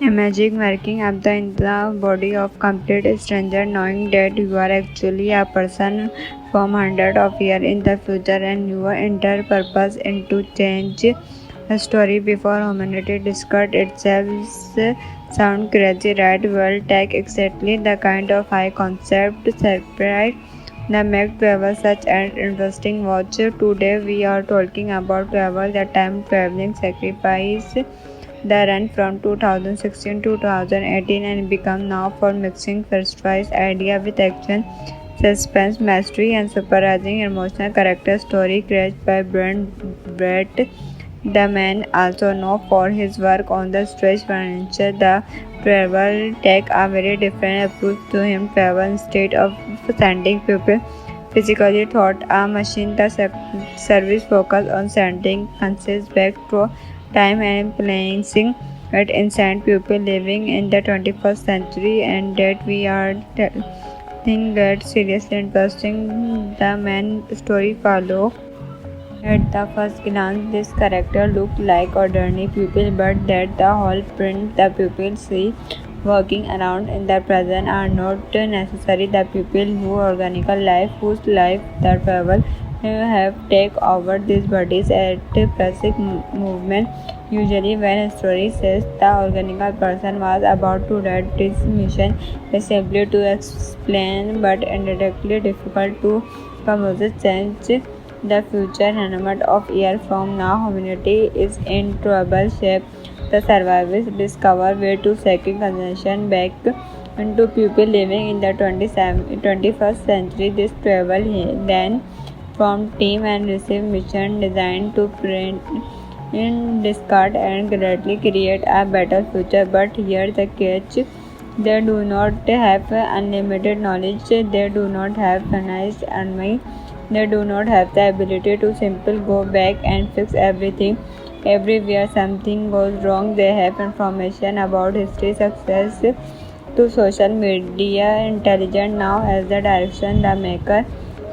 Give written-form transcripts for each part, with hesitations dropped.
Imagine waking up in the body of complete stranger, knowing that you are actually a person from hundreds of years in the future, and your entire purpose is to change a story before humanity discovered itself. Sound crazy, right? Well, take exactly the kind of high concept surprise that makes travel such an interesting watch. Today we are talking about travel, the time traveling sacrifice the run from 2016 to 2018 and become now for mixing first choice idea with action, suspense, mystery, and surprising emotional character story created by Brett. The man, also known for his work on the stretch furniture, the travel take a very different approach to him. Travel instead of sending people physically thought a machine, the service focus on sending conscious back to time and placing it inside people living in the 21st century, and that we are think that seriously interesting. The main story follow. At the first glance, this character looked like ordinary people, but that the whole print the people see working around in the present are not necessarily the people who organical life, whose life the travel have take over these bodies at basic movement. Usually, when a story says the organical person was about to write this mission, is simply to explain, but indirectly difficult to composite sense the future. Hundreds of years from now, humanity is in trouble shape. The survivors discover way to second consumption back into people living in the 21st century. This travel then from team and receive mission designed to print in discard and greatly create a better future. But here the catch: they do not have unlimited knowledge, they do not have organized army, they do not have the ability to simply go back and fix everything. Everywhere something goes wrong, they have information about history, success to social media, intelligent now as the direction the maker.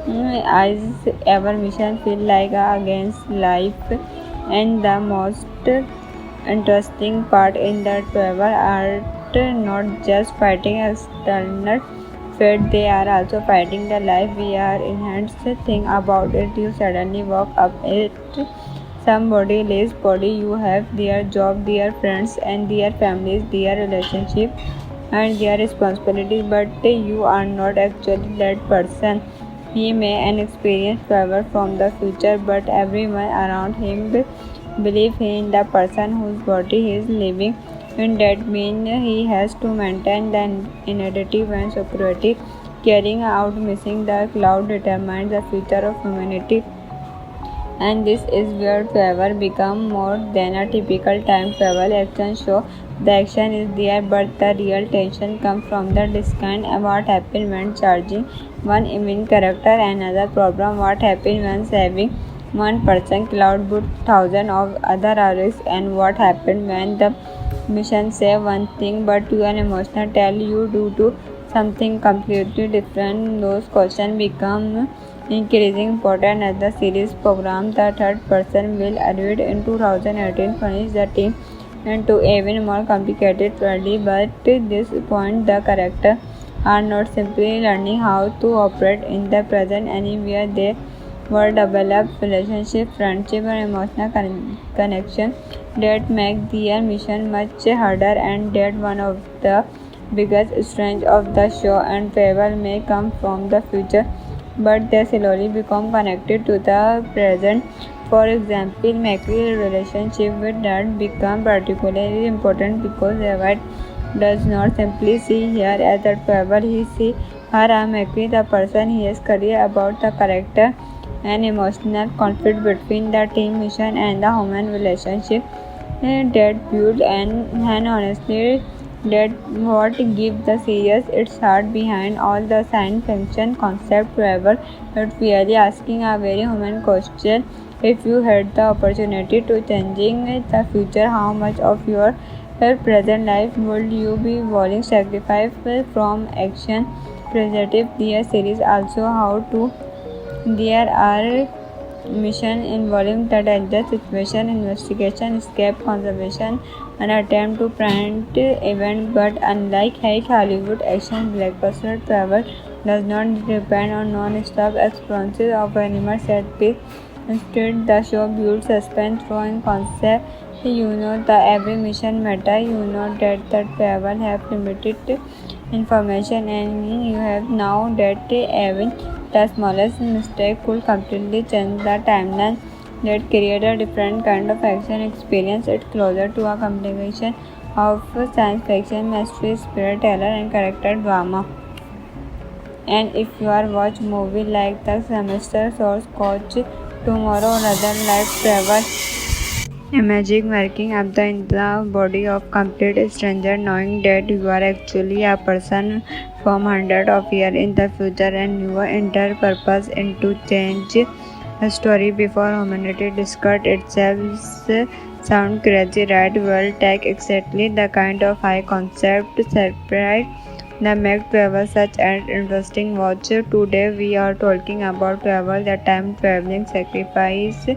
As our mission feel like against life, and the most interesting part in the travel art not just fighting external fate, they are also fighting the life we are enhanced. Think about it, you suddenly walk up it somebody lives body, you have their job, their friends and their families, their relationship and their responsibilities, but you are not actually that person. He may an experience travel from the future, but everyone around him believe in the person whose body he is living in. That means he has to maintain the innovative and security. Carrying out missing the cloud determines the future of humanity, and this is where travel become more than a typical time travel action show. The action is there, but the real tension comes from the discount. What happens when charging one main character? Another problem: what happens when saving one person cloud boot thousand of other risks? And what happens when the mission say one thing but your emotional tell you do something completely different? Those questions become increasing important as the series program. The third person will arrive in 2018 furnish the team into even more complicated reality, but at this point the characters are not simply learning how to operate in the present anywhere. They were develop relationship, friendship and emotional connection that make their mission much harder, and that one of the biggest strengths of the show. And travel may come from the future, but they slowly become connected to the present. For example, Mackie's relationship with Dad become particularly important because David does not simply see her as a traveler, he sees her as Mackie, the person he is curious about. The character and emotional conflict between the team mission and the human relationship that build, and honestly that what gives the series its heart behind all the science fiction concept. Travel it's really asking a very human question: if you had the opportunity to changing the future, how much of your present life would you be willing to sacrifice from action positive? The series also how to there are missions involving the danger situation, investigation, escape, conservation, an attempt to print event, but unlike Hollywood action blockbuster, travel does not depend on non-stop experiences of animal set piece. Instead, the show builds suspense through concept. You know that every mission matter. You know that the travel have limited information, and you have now that even the smallest mistake could completely change the timeline. That create a different kind of action experience. It's closer to a combination of science fiction, mystery, storyteller, and character drama. And if you are watch movie like The Semester Source Coach, Tomorrow, or other life travel, imagine waking up in the body of complete stranger, knowing that you are actually a person from hundreds of years in the future, and your entire purpose is to change a story before humanity discovered itself. Sound crazy, right? Well, take exactly the kind of high concept surprise that make travel such an interesting watch. Today we are talking about travel, the time traveling sacrifice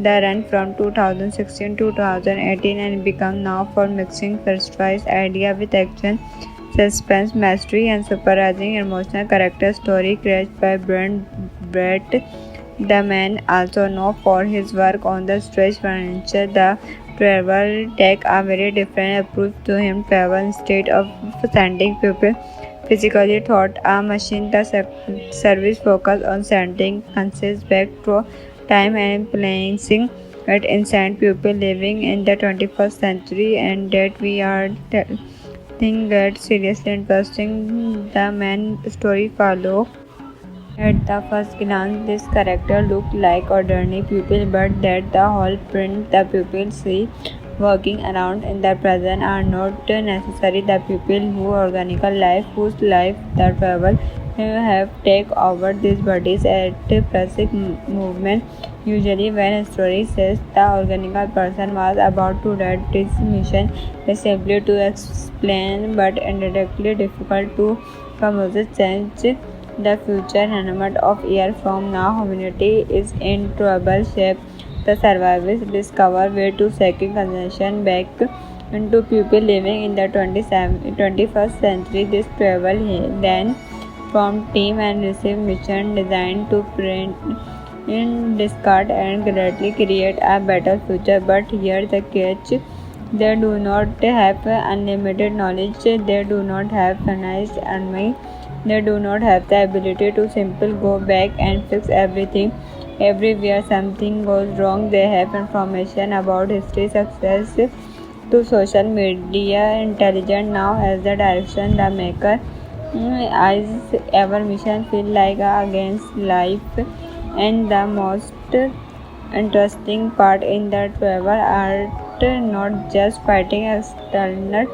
that ran from 2016 to 2018 and become now for mixing first-choice idea with action, suspense, mystery, and surprising emotional character story created by Brett. The man, also known for his work on the stretch furniture, the travel take a very different approach to him. Travel instead of sending people physically thought a machine, the service focus on sending conscious back through time and placing it inside people living in the 21st century, and that we are think that seriously interesting. The man story follow. At the first glance, this character looked like ordinary people, but that the whole print the people see working around in the present are not necessarily the people who organical life, whose life the travel have take over these bodies at basic movement. Usually, when a story says the organical person was about to die, this mission is simply to explain, but indirectly difficult to composite change the future. Hundreds of years from now, humanity is in trouble shape. The survivors discover way to second consumption back into people living in the 21st century. This travel then from team and receive mission designed to print in discard and greatly create a better future. But here the catch, they do not have unlimited knowledge, they do not have finite army, they do not have the ability to simply go back and fix everything. Everywhere something goes wrong, they have information about history, success to social media, intelligent now as the direction the maker. As ever mission feel like against life, and the most interesting part in the travel art not just fighting external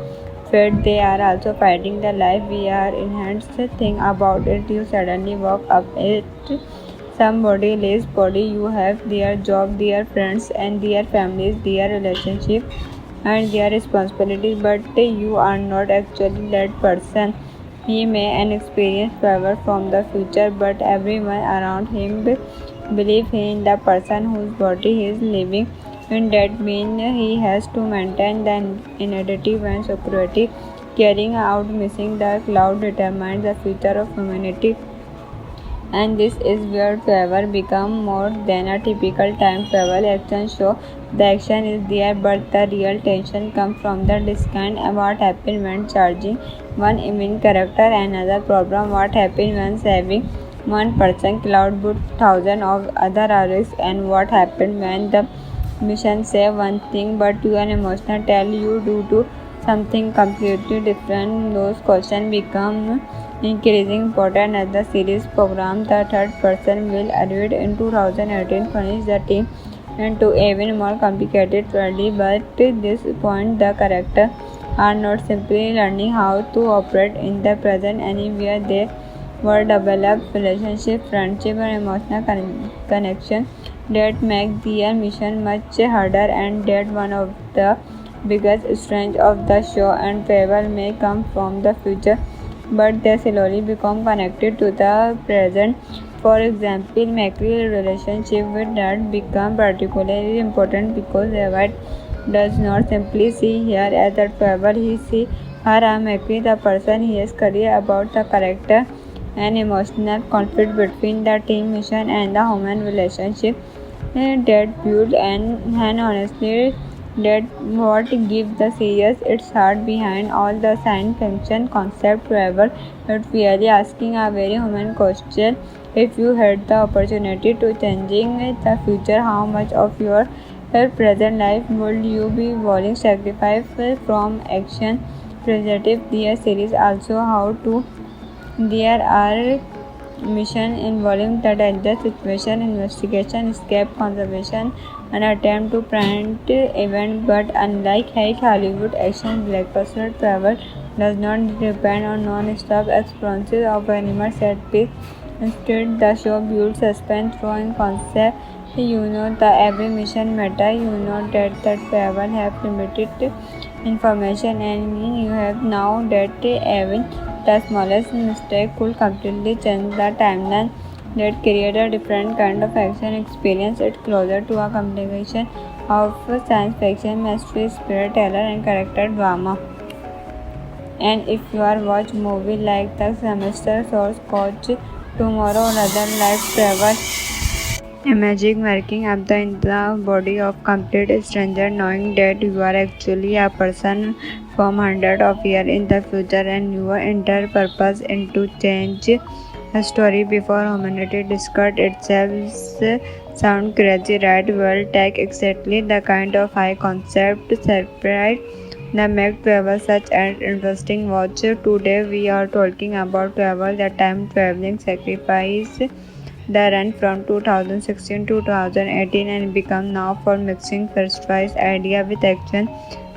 fate, they are also fighting the life we are enhanced. Think about it, you suddenly walk up it somebody else's body, you have their job, their friends, and their families, their relationship, and their responsibilities, but you are not actually that person. He may an experience travel from the future, but everyone around him believe he is the person whose body he is living. And that means he has to maintain the identity and security. Carrying out missing the cloud determines the future of humanity. And this is where travel becomes more than a typical time travel action show. The action is there, but the real tension comes from the discount. What happens when charging one main character? Another problem, what happens when saving one person cloud but thousands of other are risk? And what happens when the mission say one thing but your emotional tell you do something completely different? Those questions become increasing important as the series program. The third person will arrive in 2018 furnish the team into even more complicated world, but at this point the characters are not simply learning how to operate in the present anywhere. They were develop relationship, friendship, and emotional connection that make their mission much harder, and that one of the biggest strengths of the show. And travel may come from the future, but they slowly become connected to the present. For example, Macrie's relationship with Dad become particularly important because they avoid does not simply see her as a traveler, he sees her as Maki, the person he is curious about, the character and emotional conflict between the team mission and the human relationship that build and honestly that what gives the series its heart behind all the science fiction concept forever. It's really asking a very human question. If you had the opportunity to changing the future, how much of your present life would you be willing to sacrifice from action? Positive the series also how to there are mission involving the danger situation, investigation, escape, conservation, and attempt to prevent event. But unlike Hollywood action blockbuster, travel does not depend on non-stop experiences of animal set piece. Instead, the show builds suspense through concept. You know the every mission matter. You know that the travel have limited information and you have now that even the smallest mistake could completely change the timeline that create a different kind of action experience. It's closer to a combination of science fiction, mystery, storyteller and character drama. And if you are watch movie like The Semester Source Coach, Tomorrow or other life travel, imagine waking up in the body of complete stranger knowing that you are actually a person from hundreds of years in the future and your entire purpose is to change a story before humanity discovered itself. Sound crazy, right? Well, take exactly the kind of high concept surprise that make travel such an interesting watch. Today we are talking about travel, the time traveling sacrifice the run from 2016 to 2018 and become now for mixing first choice idea with action,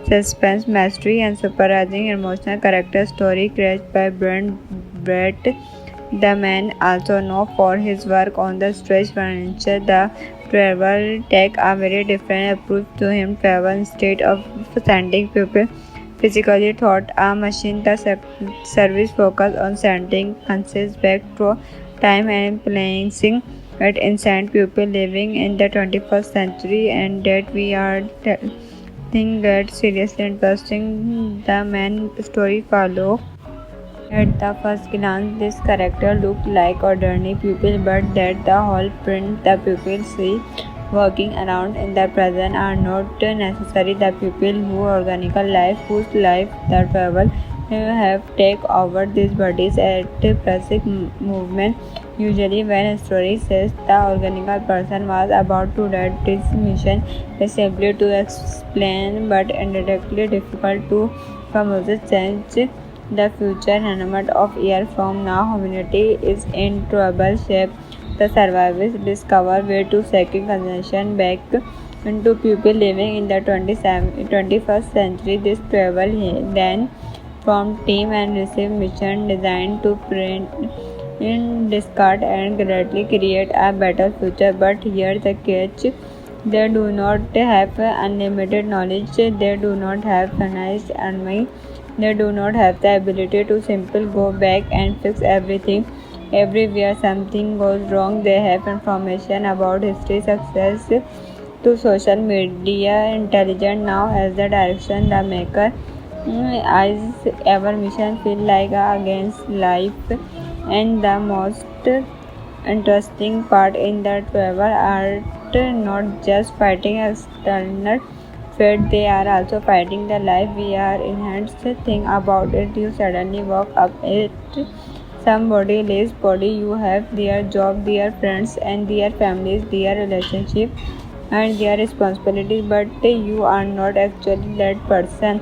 suspense, mystery, and surprising emotional character story created by Brett. The man, also known for his work on the stretch furniture, the travel take a very different approach to him. Travel instead of sending people physically thought a machine, the service focus on sending conscious back through time and placing at instant people living in the 21st century and that we are think that seriously interesting. The main story follow. At the first glance, this character looked like ordinary people, but that the whole print the people see working around in the present are not necessarily the people who organical life, whose life the travel have take over these bodies at basic movement. Usually when a story says the organical person was about to die, this mission is simply to explain but indirectly difficult to promote change the future hundred of years from now. Humanity is in trouble shape. The survivors discover way to second consumption back into people living in the 21st century. This travel then from team and receive mission designed to print in discard and greatly create a better future. But here the catch, they do not have unlimited knowledge, they do not have finite army, they do not have the ability to simply go back and fix everything. Everywhere something goes wrong, they have information about history, success to social media, intelligent now as the direction the maker. As our mission feel like against life, and the most interesting part in the travel art not just fighting external threat, they are also fighting the life we are enhanced thing about it. You suddenly walk up it somebody else's body, you have their job, their friends and their families, their relationship and their responsibilities, but you are not actually that person.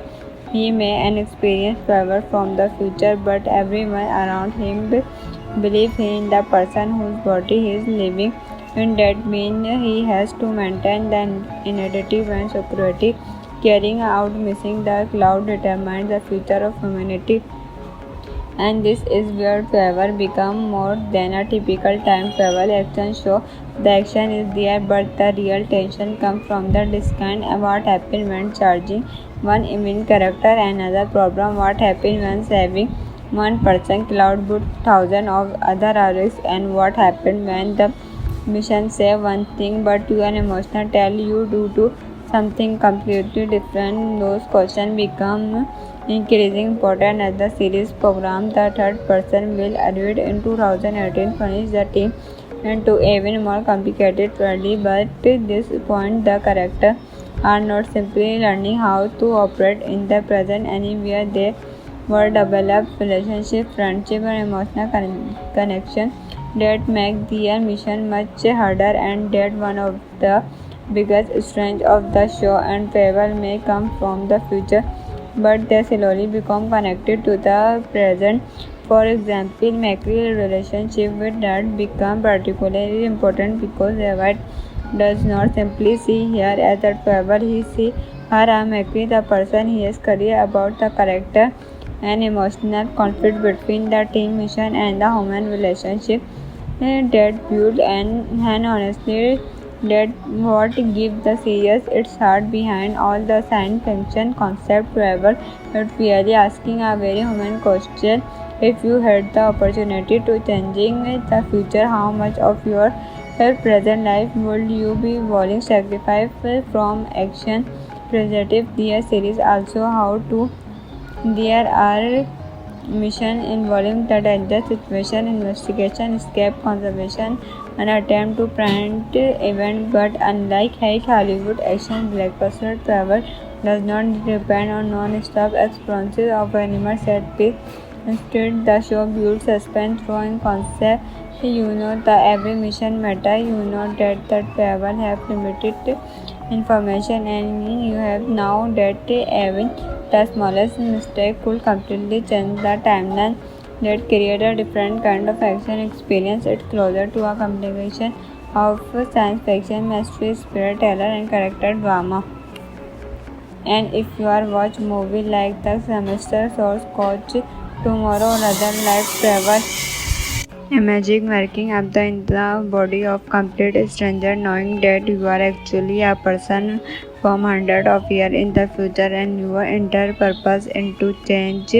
He may an experience travel from the future, but everyone around him believe in the person whose body he is living in. That means he has to maintain the identity and security. Carrying out missing the cloud determines the future of humanity. And this is where travel become more than a typical time travel action show. The action is there, but the real tension comes from the discount and what happens when charging one main character. Another problem, what happens when saving one person cloud boot thousand of other risks, and what happens when the mission say one thing but your emotional tell you do to something completely different. Those questions become increasingly important as the series progresses. The third person will arrive in 2018 furnished the team into even more complicated world, but at this point the characters are not simply learning how to operate in the present anywhere. They were develop relationship, friendship and emotional connection that make their mission much harder, and that one of the biggest strengths of the show and travel may come from the future, but they slowly become connected to the present. For example, Macri's relationship with Dad become particularly important because Evad does not simply see her as a traveler, he sees her as Macri, the person he is curious about, the character and emotional conflict between the team mission and the human relationship that build and honestly that what gives the series its heart behind all the science fiction concept travel. It's really asking a very human question. If you had the opportunity to changing the future, how much of your present life would you be willing to sacrifice from action preservative? Their series also how to there are missions involving the dangerous situation, investigation, escape, conservation, and attempt to prevent event. But unlike Hollywood action blockbuster, travel does not depend on non-stop experiences of animal set piece. Instead, the show builds suspense through concept. You know that every mission matter. You know that the travel have limited information, and you have now that even the smallest mistake could completely change the timeline. That create a different kind of action experience. It's closer to a combination of science fiction, mystery, storyteller, and character drama. And if you are watch movie like The Semester Source Coach tomorrow, rather like travel. Imagine waking up in the body of complete stranger, knowing that you are actually a person from hundreds of years in the future, and your entire purpose is to change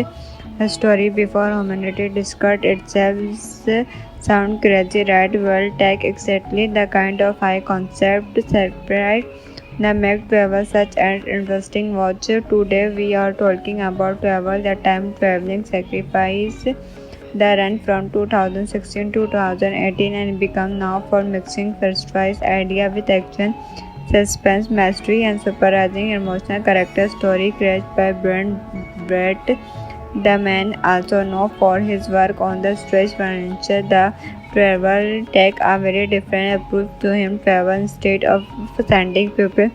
the story before humanity discovered itself. Sound crazy, right? Well, take exactly the kind of high concept surprise that make travel such an interesting watch. Today we are talking about travel, the time traveling sacrifice the run from 2016 to 2018 and become now for mixing first-choice idea with action, suspense, mystery, and surprising emotional character story created by Brett. The man, also known for his work on the stretch furniture, the travel take a very different approach to him. Travel instead of sending people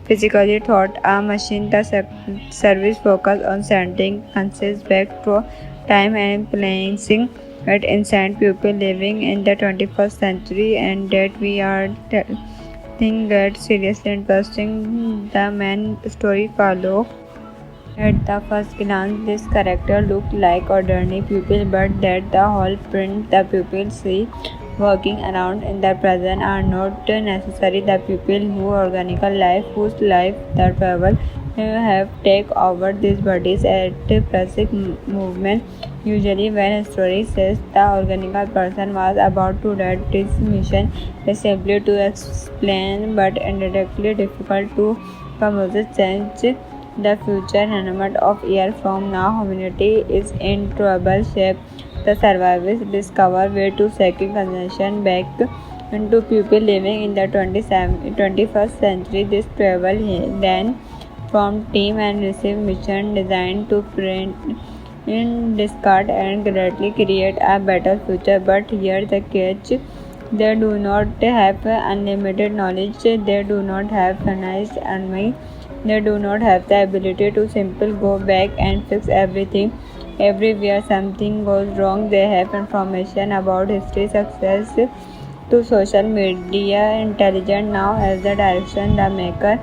physically thought a machine, the service focus on sending conscious back to time and placing it inside people living in the 21st century, and that we are think that seriously interesting. The main story follow. At the first glance, this character looked like ordinary people, but that the whole print the people see working around in the present are not necessarily the people who organical life, whose life the travel have take over these bodies at basic movement. Usually, when a story says the organical person was about to die, this mission is simply to explain, but indirectly difficult to composite change the future. Hundreds of years from now, humanity is in trouble shape. The survivors discover way to second consumption back into people living in the 21st century. This travel then from team and receive mission designed to print in discard and greatly create a better future. But here the catch: they do not have unlimited knowledge, they do not have finite army, they do not have the ability to simply go back and fix everything. Everywhere something goes wrong, they have information about history, success to social media, intelligent now as the direction the maker.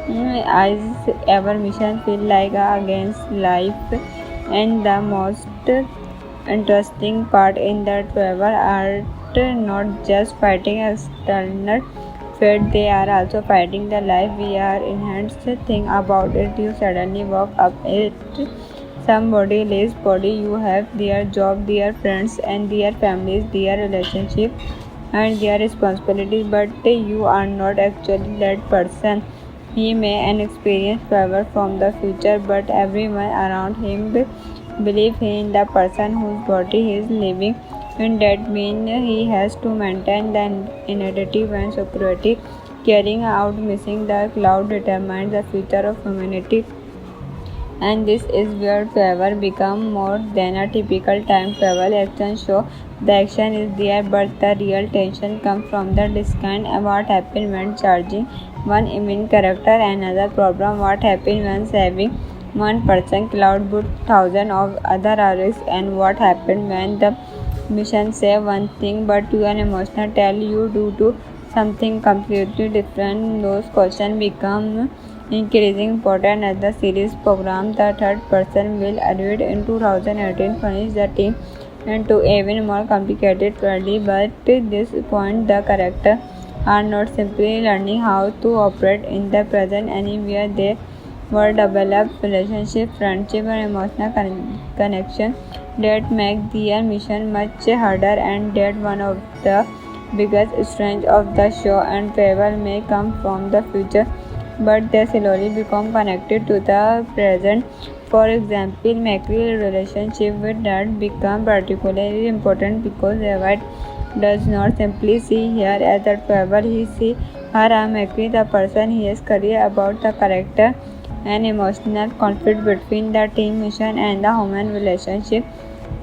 As our mission feel like against life, and the most interesting part in the travel art not just fighting external fate, they are also fighting the life we are enhanced. Think about it, you suddenly walk up it somebody else's body, you have their job, their friends and their families, their relationship and their responsibilities, but you are not actually that person. He may experience travel from the future, but everyone around him believes in the person whose body he is living. And that means he has to maintain the initiative and security. Carrying out missing the cloud determines the future of humanity. And this is where travel becomes more than a typical time travel action show. The action is there, but the real tension comes from the discount. What happens when charging one main character? Another problem: what happens when saving one person? Cloud boot thousands of other risks. And what happens when the mission say one thing, but your emotional tell you do something completely different? Those questions become increasing important as the series program. The third person will arrive in 2018 furnish the team into even more complicated world. But at this point the characters are not simply learning how to operate in the present anywhere. They were develop relationship, friendship and emotional connection that make their mission much harder. And that one of the biggest strengths of the show. And travel may come from the future, but they slowly become connected to the present. For example, Macri's relationship with Dad become particularly important because Evad does not simply see her as a traveler, he sees her as Macri, the person he is curious about. The character and emotional conflict between the team mission and the human relationship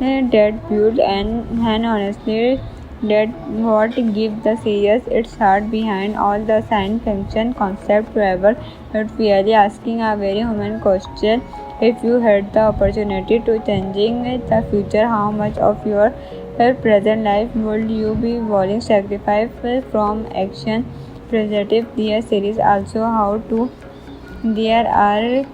that build and honestly that what gives the series its heart. Behind all the science fiction concept travel, it's really asking a very human question. If you had the opportunity to changing the future, how much of your present life would you be willing to sacrifice from action positive? The series also how to there are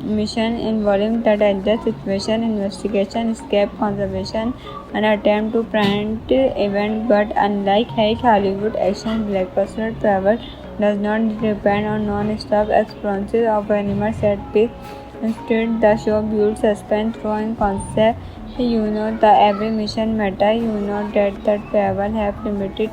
mission involving the danger situation, investigation, escape, conservation, and attempt to prevent event. But unlike Hollywood action blockbuster, travel does not depend on non-stop experiences of animal set piece. Instead, the show builds suspense through concept. You know that every mission matter. You know that the travel have limited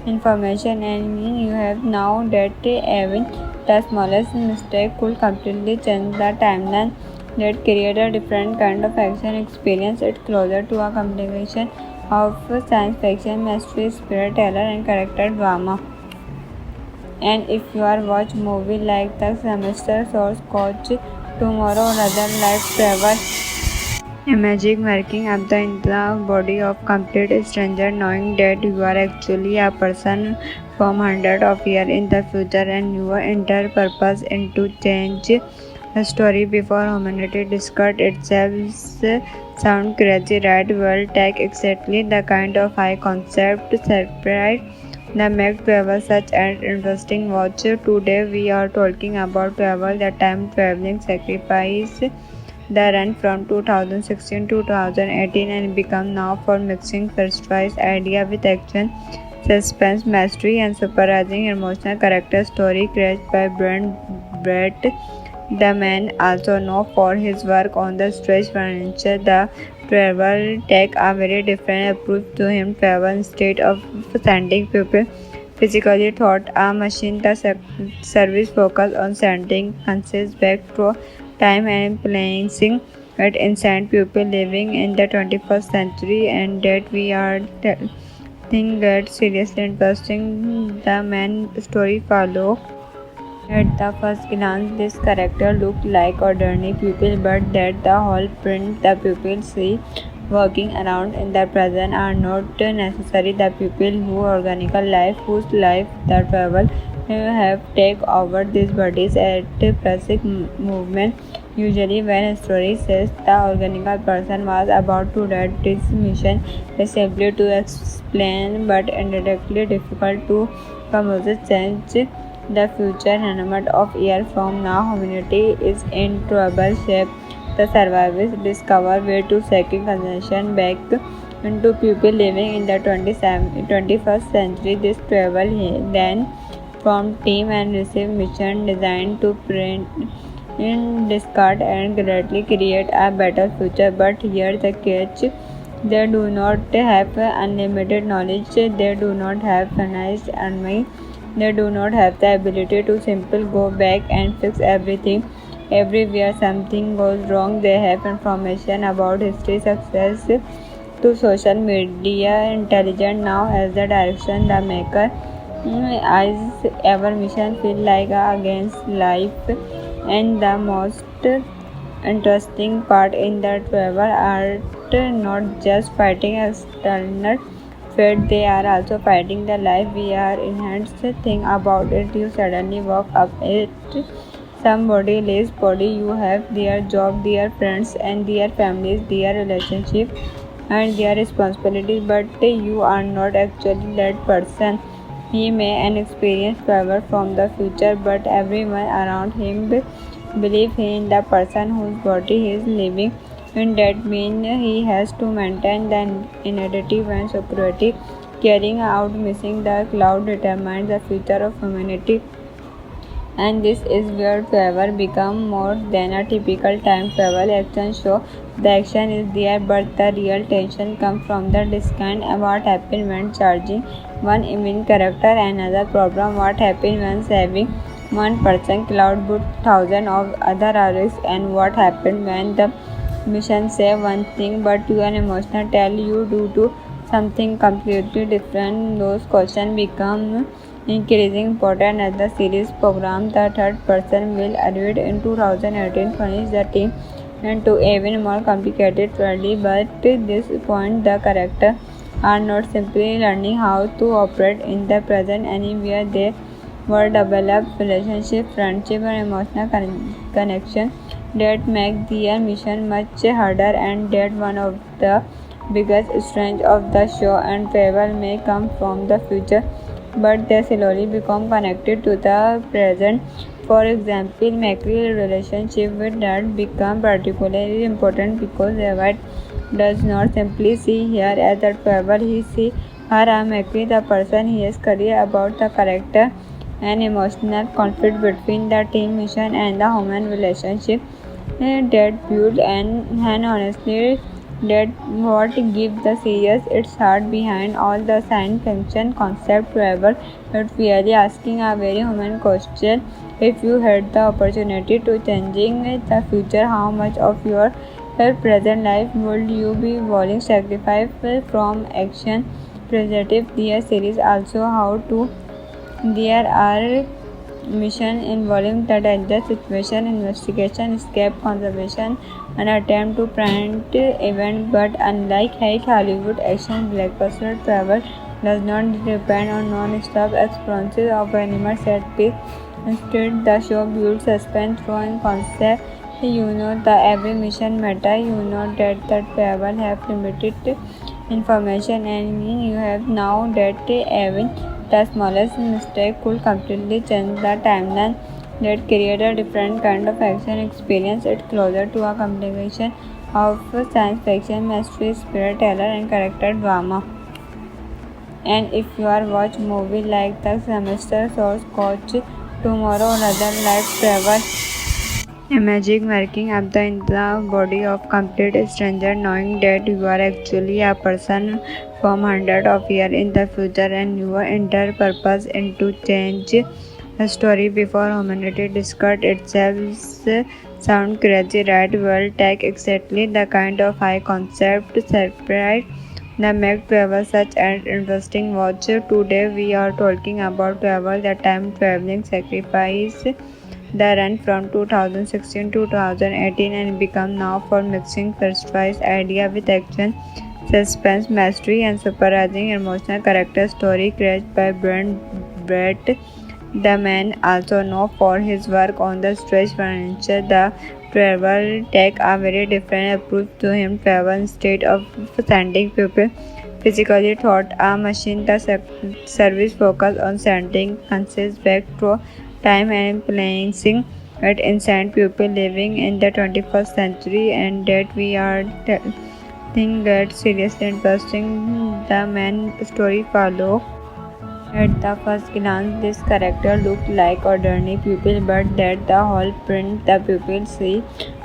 information, and you have now that even the smallest mistake could completely change the timeline. That create a different kind of action experience. It's closer to a combination of science fiction, mystery, spirit, terror, and character drama. And if you are watch movie like The Semester Source Coach, Tomorrow, or other life travel, imagine waking up in the body of complete stranger, knowing that you are actually a person from hundreds of years in the future, and your entire purpose is to change the story before humanity discovered itself. Sound crazy, right? Well, take exactly the kind of high concept surprise that makes travel such an interesting watch. Today we are talking about travel, the time traveling sacrifice the run from 2016 to 2018 and become now for mixing first-choice idea with action, suspense, mystery, and surprising emotional character story created by Brett. The man, also known for his work on the stretch furniture, the travel take a very different approach to him. Travel instead of sending people physically thought a machine, the service focus on sending conscious back through time and placing it inside people living in the 21st century. And that we are think that seriously interesting. The main story follow. At the first glance, this character looked like ordinary people, but that the whole print the people see working around in the present are not necessarily the people who organical life, whose life the travel have take over these bodies at basic movement. Usually, when a story says the organical person was about to die, this mission is simply to explain, but indirectly difficult to composite sense. The future, hundreds of years from now, humanity is in trouble shape. The survivors discover way to second consumption back into people living in the 21st century. This travel then from team and receive mission designed to print in discard and greatly create a better future. But here the catch: they do not have unlimited knowledge, they do not have finite army, They do not have the ability to simply go back and fix everything. Everywhere something goes wrong, they have information about history, success to social media, intelligent now as the direction the maker. As our mission feel like against life, and the most interesting part in the travel art not just fighting external fate, they are also fighting the life we are enhanced. Think about it, you suddenly walk up it somebody else's body, you have their job, their friends and their families, their relationship and their responsibilities, but you are not actually that person. He may experience power from the future, but everyone around him believe he is the person whose body he is living. And that means he has to maintain the identity and security. Carrying out missing the cloud determines the future of humanity. And this is where travel becomes more than a typical time travel action show. The action is there, but the real tension comes from the discount. What happens when charging one main character? Another problem, what happens when saving one person cloud but thousands of other are risk? And what happens when the mission say one thing but your emotional tell you do something completely different? Those questions become increasing important as the series program. The third person will arrive in 2018 furnish the team into even more complicated trilogy, but at this point the characters are not simply learning how to operate in the present anywhere. They will develop relationship, friendship and emotional connection that make their mission much harder, and that one of the biggest strengths of the show. And travel may come from the future, but they slowly become connected to the present. For example, Macri's relationship with Dad become particularly important because Evad does not simply see her as a travel, he sees her as Macri, the person he is career about the character and emotional conflict between the team mission and the human relationship that build and honestly that what gives the series its heart behind all the science fiction concept travel. It's really asking a very human question. If you had the opportunity to changing the future, how much of your present life would you be willing to sacrifice from action positive? The series also how to there are mission involving the danger situation, investigation, escape, conservation, and attempt to prevent event. But unlike Hollywood action blockbuster, travel does not depend on non-stop experiences of animal set piece. Instead, the show builds suspense through concept. You know the every mission matter. You know that the travel have limited information, and you have now that even the smallest mistake could completely change the timeline. That create a different kind of action experience. It's closer to a combination of science fiction, mystery, storyteller, and character drama. And if you are watch movie like The Semester Source Coach, Tomorrow, Another Life, Travel, imagine waking up in the body of complete stranger, knowing that you are actually a person from hundreds of years in the future, and your entire purpose is to change the story before humanity discovered itself. Sound crazy, right? Well, take exactly the kind of high concept surprise that make travel such an interesting watch. Today we are talking about travel, the time traveling sacrifice the run from 2016 to 2018 and become now for mixing first-choice idea with action, suspense, mystery, and surprising emotional character story created by Brett. The man, also known for his work on the stretch furniture, the travel take a very different approach to him. Travel instead of sending people physically thought a machine. The service focus on sending conscious back through time and placing it inside people living in the 21st century, and that we are think that seriously interesting. The main story follow. At the first glance, this character looked like ordinary people, but that the whole print the people see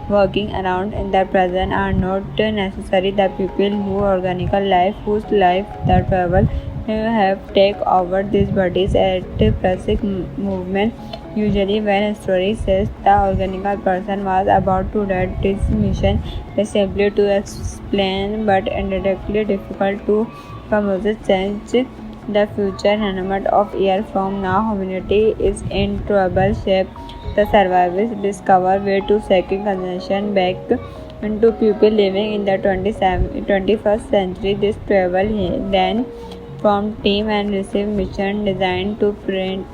walking around in the present are not necessarily the people who organical life, whose life the travel have take over these bodies at precise movement. Usually when a story says the organical person was about to die, this mission is simply to explain but indirectly difficult to composite sense the future. Hundreds of years from now, humanity is in trouble shape. The survivors discover way to second consumption back into people living in the 21st century. This travel then from team and receive mission designed to print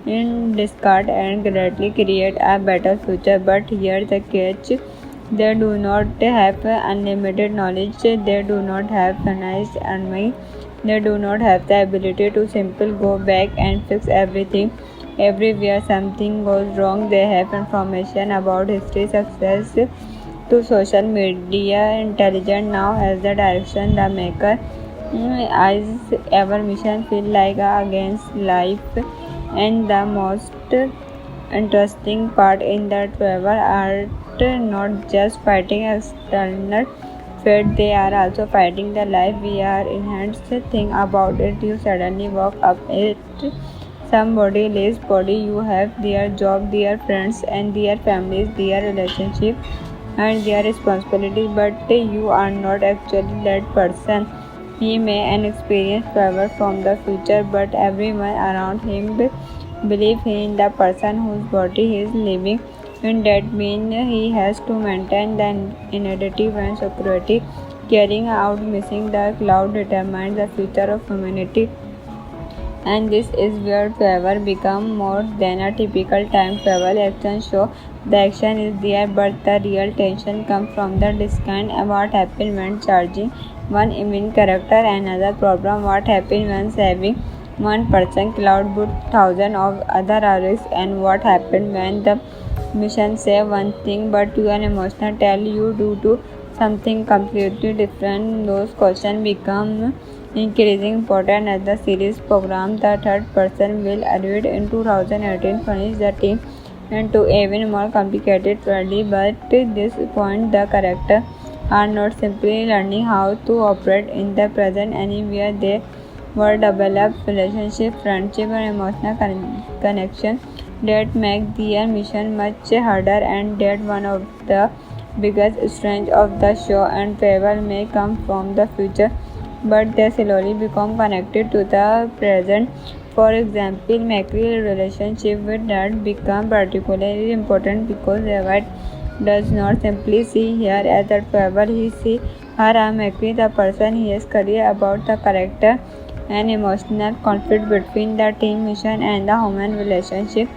in discard and greatly create a better future. But here the catch: they do not have unlimited knowledge, they do not have finite army, they do not have the ability to simply go back and fix everything. Everywhere something goes wrong, they have information about history, success to social media, intelligent now as the direction the maker. As our mission feel like against life, and the most interesting part in the travel art not just fighting external fate, they are also fighting the life we are enhanced. Think about it, you suddenly walk up it somebody else's body, you have their job, their friends and their families, their relationship and their responsibilities, but you are not actually that person. He may experience travel from the future, but everyone around him believe he is the person whose body he is living in. That means he has to maintain the innovative and security. Carrying out missing the cloud determines the future of humanity. And this is where travel becomes more than a typical time travel action show. The action is there, but the real tension comes from the discount. What happens when charging one main character? Another problem: what happens when saving one person cloud boot thousands of other risks? And what happens when the mission say one thing but your emotional tell you do something completely different? Those questions become increasing important as the series progresses. The third person will arrive in 2018 furnish the team into even more complicated tragedy, but at this point the characters are not simply learning how to operate in the present anywhere. They were develop relationship, friendship and emotional connection that make their mission much harder, and that one of the biggest strengths of the show. And travel may come from the future, but they slowly become connected to the present. For example, Macri's relationship with Dad become particularly important because Ewart does not simply see her as a traveler, he sees her as Macri, the person he is curious about. The character and emotional conflict between the team mission and the human relationship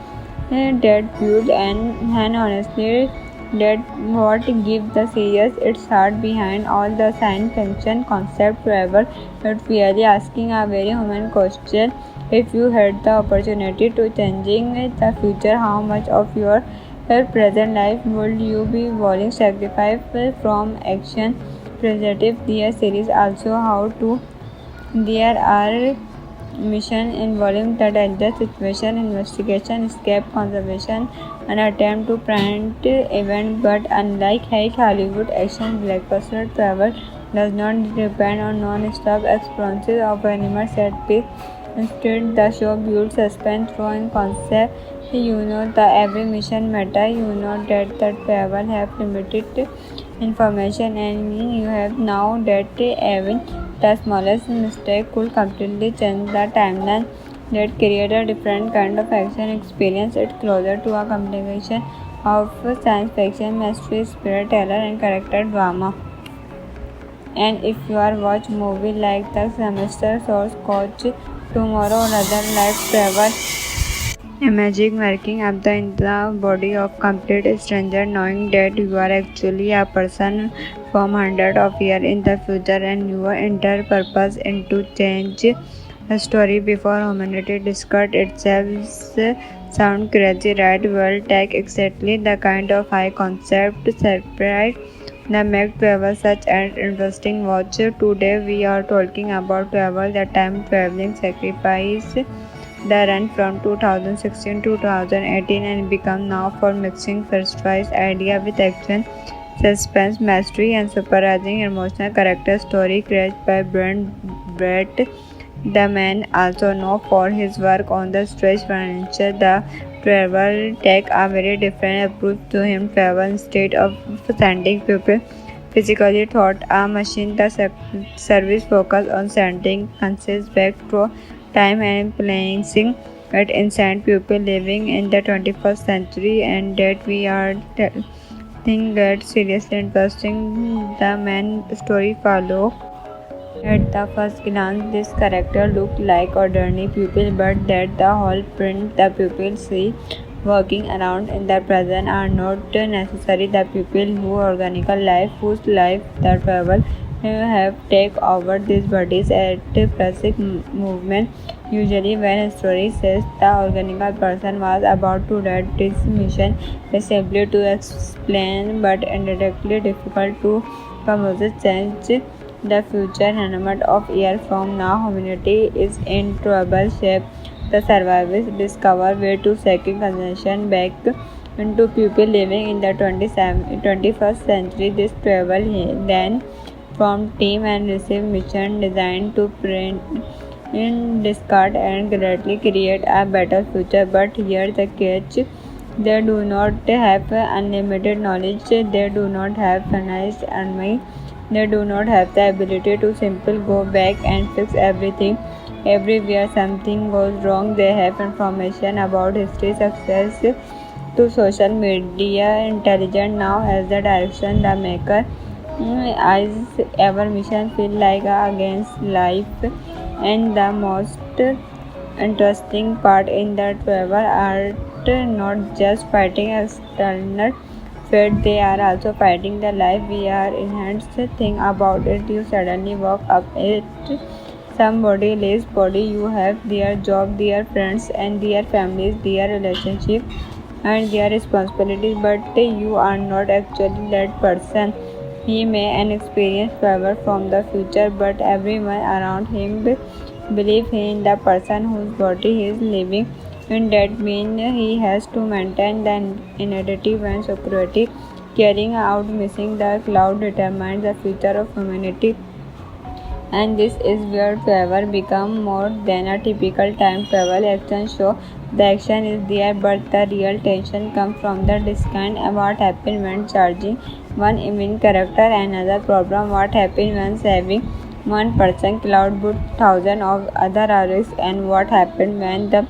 that build and honestly that what gives the series its heart. Behind all the science fiction concept travel, it's really asking a very human question. If you had the opportunity to changing the future, how much of your present life would you be willing to sacrifice from action preservative? The series also how to there are mission involving the dangerous situation, investigation, escape, conservation, and attempt to prevent event. But unlike Hollywood action blockbuster, travel does not depend on non-stop experiences of animal set piece. Instead, the show builds suspense through concept. You know the every mission matter. You know that the travel have limited information, and you have now that even the smallest mistake could completely change the timeline. That create a different kind of action experience. It's closer to a combination of science fiction, mystery, storyteller, and character drama. And if you are watch movie like The Semester Source Coach, Tomorrow, Another Life Travel, imagine waking up in the body of complete stranger, knowing that you are actually a person from hundreds of years in the future, and your entire purpose is to change a story before humanity discovered itself. Sound crazy, right? Well, take exactly the kind of high concept surprise that make travel such an interesting watch. Today we are talking about travel, the time traveling sacrifice the run from 2016 to 2018 and become now for mixing first-choice idea with action, suspense, mystery, and surprising emotional character story created by Brett The man, also known for his work on the stretch furniture, the travel take a very different approach to him. Travel instead of sending people physically thought a machine. The service focus on sending conscious back to time and placing it inside people living in the 21st century, and that we are think that seriously interesting. The man story follow. At the first glance, this character looked like ordinary people, but that the whole print the people see working around in the present are not necessarily the people who organical life, whose life the travel have take over these bodies at basic movement. Usually, when a story says the organical person was about to dead, this mission is simply to explain, but indirectly difficult to composite change the future. Hundreds of years from now, humanity is in trouble shape. The survivors discover way to second consumption back into people living in the 21st century. This travel then from team and receive mission designed to print in discard and greatly create a better future. But here the catch: they do not have unlimited knowledge, they do not have finite army, they do not have the ability to simply go back and fix everything. Everywhere something goes wrong, they have information about history, success to social media, intelligent now as the direction the maker. As our mission feel like against life, and the most interesting part in the travel art not just fighting external fate, they are also fighting the life we are enhanced. Think about it, you suddenly walk up it somebody else's body, you have their job, their friends and their families, their relationship and their responsibilities, but you are not actually that person. He may experience favor from the future, but everyone around him believe he is the person whose body he is living, and that means he has to maintain the innovative and security. Carrying out missing the cloud determines the future of humanity, and this is where travel become more than a typical time travel action show. The action is there, but the real tension comes from the discount. What happens when charging one main character? Another problem: what happens when saving one person cloud but thousands of other are risk? And what happens when the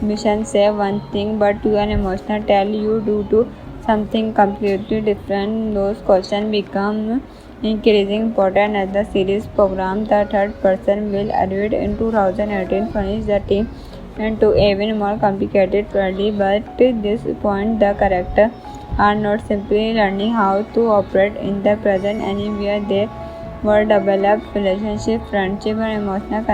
mission say one thing but your emotional tell you do something completely different? Those questions become increasing important as the series program. The third person will arrive in 2018 furnish the team into even more complicated reality, but at this point the characters are not simply learning how to operate in the present anywhere. They were developed relationship, friendship and emotional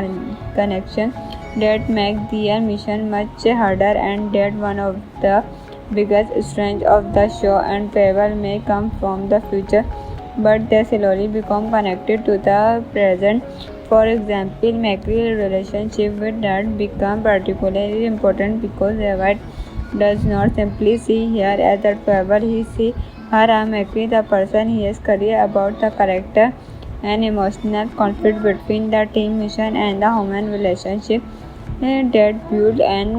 connection that make their mission much harder, and that one of the biggest strengths of the show. And travel may come from the future, but they slowly become connected to the present. For example, Macri's relationship with Dad become particularly important because Evad does not simply see her as a traveler, he sees her as Macri, the person he is curious about, the character and emotional conflict between the team mission and the human relationship that build, and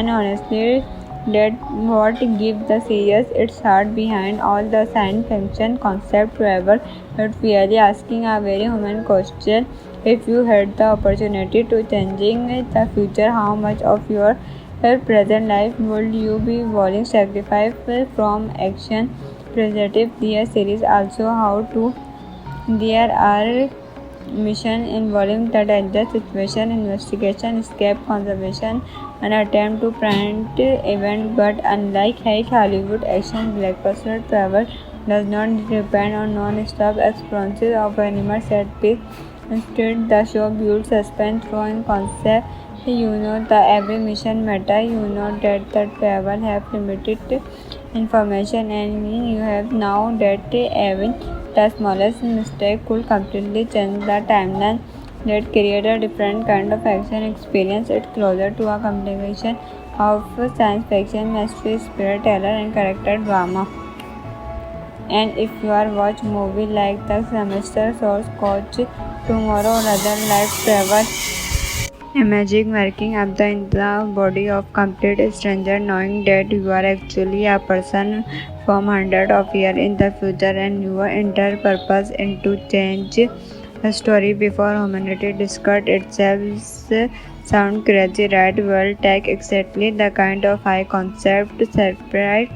honestly that what gives the series its heart behind all the science fiction concept. Travel it's really asking a very human question: if you had the opportunity to changing the future, how much of your present life would you be willing to sacrifice from action positive? The series also how to there are mission involving the danger situation, investigation, escape, conservation, and attempt to prevent event. But unlike Hollywood action blockbuster, travel does not depend on non-stop experiences of animal set piece. Instead, the show builds suspense through concept. You know the every mission matter. You know that the travel have limited information, and you have now that even the smallest mistake could completely change the timeline. That create a different kind of action experience. It's closer to a combination of science fiction, mystery, spirit, terror, and character drama. And if you are watch movie like The Semester Source Coach, Tomorrow, or other life travel Imagine waking up in the body of complete stranger, knowing that you are actually a person from hundreds of years in the future, and your entire purpose is to change the story before humanity discovered itself. Sound crazy, right? Well, take exactly the kind of high concept surprise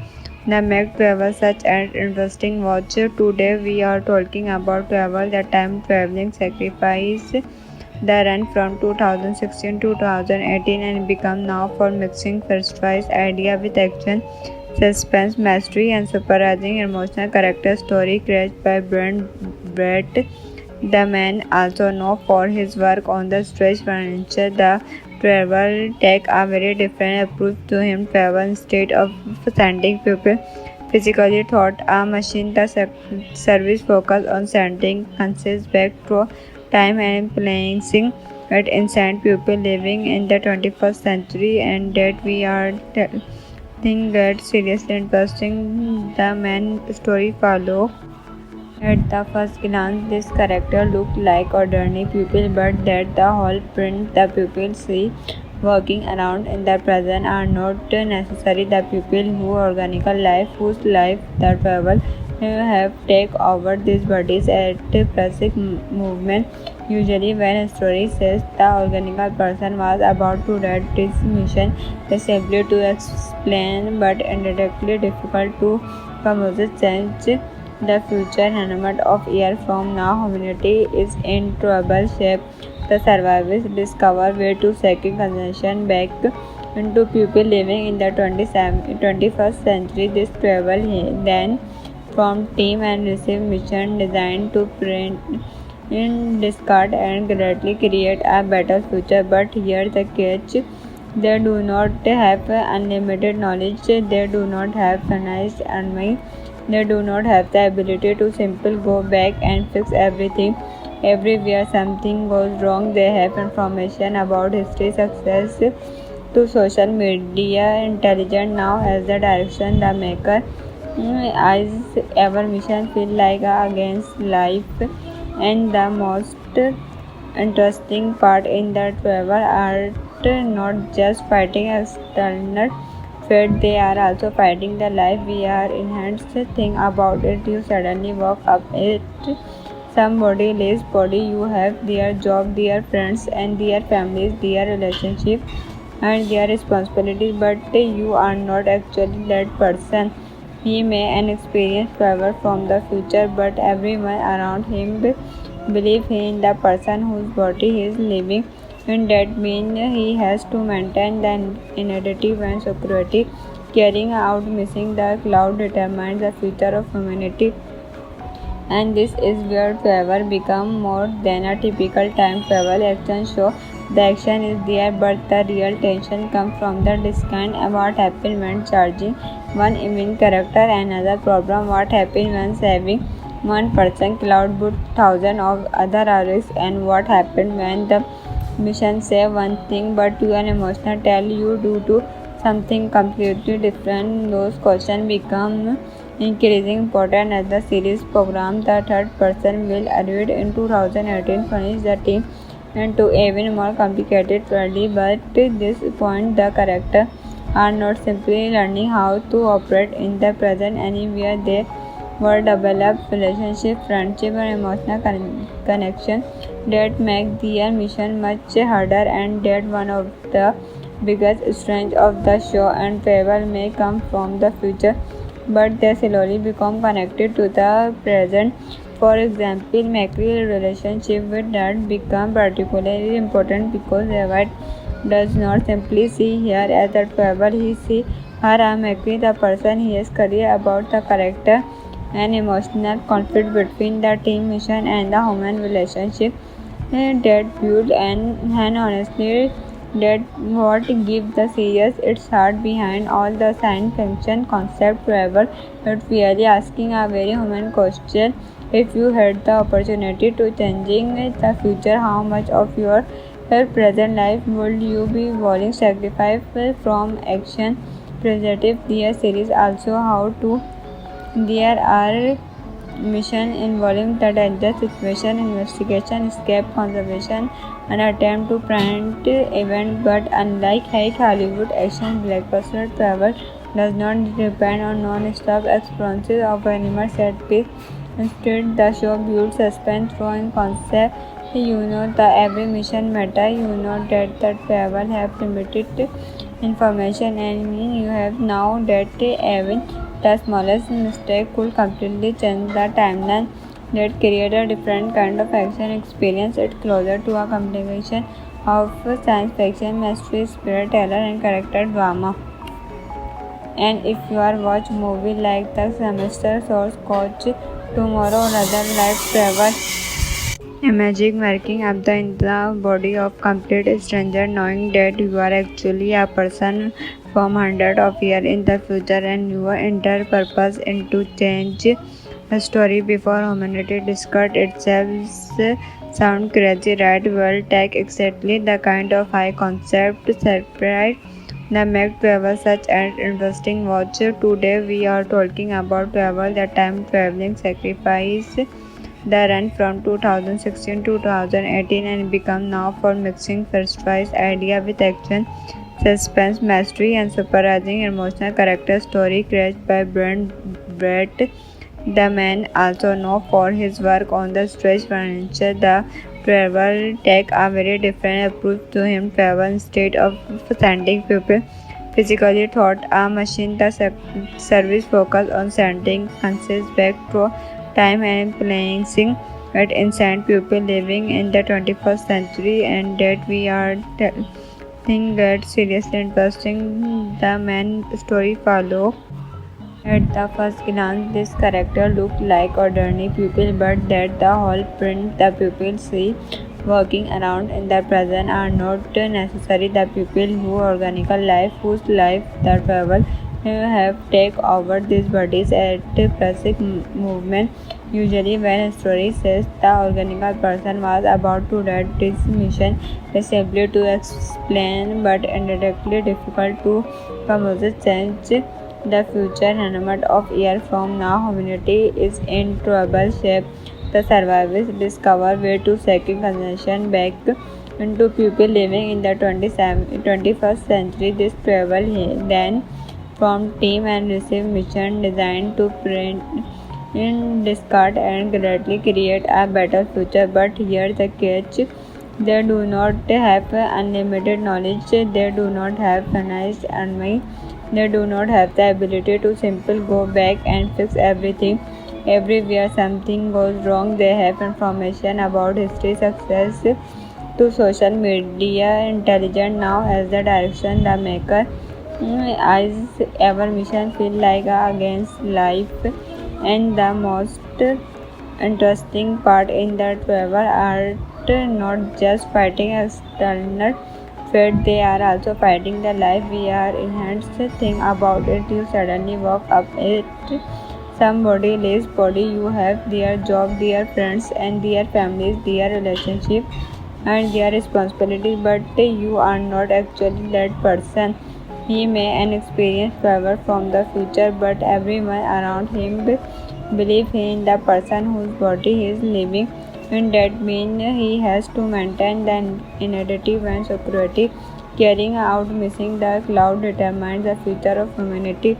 that make travel such an interesting watch. Today we are talking about travel, the time traveling sacrifice the run from 2016 to 2018 and become now for mixing first-choice idea with action, suspense, mystery, and surprising emotional character story created by Brett. The man, also known for his work on the stretch furniture, the travel take a very different approach to him. Travel instead of sending people physically thought a machine, the service focus on sending conscious back through time and placing it inside people living in the 21st century, and that we are think that seriously interesting. The main story follow. At the first glance, this character looked like ordinary people, but that the whole print the people see working around in the present are not necessarily the people who organical life, whose life the travel have take over these bodies at basic movement. Usually, when a story says the organical person was about to read this mission, they simply to explain, but indirectly difficult to composite sense the future. Hundreds of years from now, humanity is in trouble shape. The survivors discover way to second consumption back into people living in the 21st century. This travel then from team and receive mission designed to print in discard and greatly create a better future. But here the catch, they do not have unlimited knowledge, they do not have finite army, they do not have the ability to simply go back and fix everything. Everywhere something goes wrong, they have information about history, success to social media, intelligent now as the direction the maker. As our mission feel like against life, and the most interesting part in the travel art not just fighting external fate, they are also fighting the life we are enhanced. Think about it, you suddenly walk up it somebody else's body, you have their job, their friends and their families, their relationship and their responsibilities, but you are not actually that person. He may an experienced traveler from the future, but everyone around him believe he is the person whose body he is living. And that means he has to maintain the identity and security. Carrying out missing the cloud determines the future of humanity. And this is where travel becomes more than a typical time travel action show. The action is there, but the real tension comes from the discount. What happens when charging one main character? Another problem, what happens when saving one person cloud but thousands of other are risks? And what happens when the mission say one thing but your emotional tell you do something completely different? Those questions become increasing important as the series program. The third person will arrive in 2018 furnish the team into even more complicated really, but at this point the characters are not simply learning how to operate in the present anywhere. They were develop relationship, friendship and emotional connection that make their mission much harder, and that one of the biggest strengths of the show. And travel may come from the future, but they slowly become connected to the present. For example, Macri's relationship with Dad become particularly important because Evad does not simply see her as a travel, he sees her as Macri, the person he is curious about the character and emotional conflict between the team mission and the human relationship that build and honestly that what gives the series its heart behind all the science fiction concept travel. It's really asking a very human question. If you had the opportunity to changing the future, how much of your present life would you be willing to sacrifice from action preservative? Their series also how to there are mission involving the dangerous situation, investigation, escape, conservation, and attempt to prevent event. But unlike Hollywood action blockbuster, travel does not depend on non-stop experiences of animal set piece. Instead, the show builds suspense through concept. You know the every mission matter. You know that the travel have limited information and mean you have now that even the smallest mistake could completely change the timeline. That create a different kind of action experience. It closer to a combination of science fiction, mystery, storyteller, and character drama. And if you are watch movie like The Semester Source Coach tomorrow, rather let's travel. A magic marking up the body of complete stranger, knowing that you are actually a person from hundred of years in the future, and your entire purpose is to change a story before humanity discovered itself. Sound crazy, right? Well, take exactly the kind of high concept surprise that make travel such an interesting watch. Today we are talking about travel, the time traveling sacrifice the run from 2016 to 2018 and become now for mixing first choice idea with action, suspense, mystery, and surprising emotional character story created by Brett. The man, also known for his work on the stretch furniture, the travel take a very different approach to him. Travel instead of sending people physically thought a machine. The service focus on sending conscious back to time and placing it inside people living in the 21st century, and that we are think that seriously interesting. The main story follow. At the first glance, this character looked like ordinary people, but that the whole print the people see walking around in the present are not necessarily the people who organical life, whose life the travel have take over these bodies at basic movement. Usually, when a story says the organical person was about to die, this mission is simply to explain, but indirectly difficult to composite sense the future. Hundreds of years from now, humanity is in trouble shape. The survivors discover way to second consumption back into people living in the 21st century. This travel then from team and receive mission designed to print in discard and greatly create a better future. But here the catch: they do not have unlimited knowledge, they do not have finite army, they do not have the ability to simply go back and fix everything. Everywhere something goes wrong, they have information about history, success to social media, intelligent now as the direction the maker. As our mission feel like against life, and the most interesting part in the travel art not just fighting external fate, they are also fighting the life we are enhanced. Think about it, you suddenly walk up it somebody lives body, you have their job, their friends and their families, their relationship and their responsibility, but you are not actually that person. He may an experience travel from the future, but everyone around him believe he is the person whose body he is living, and that means he has to maintain the innovative and security. Carrying out missing the cloud determines the future of humanity.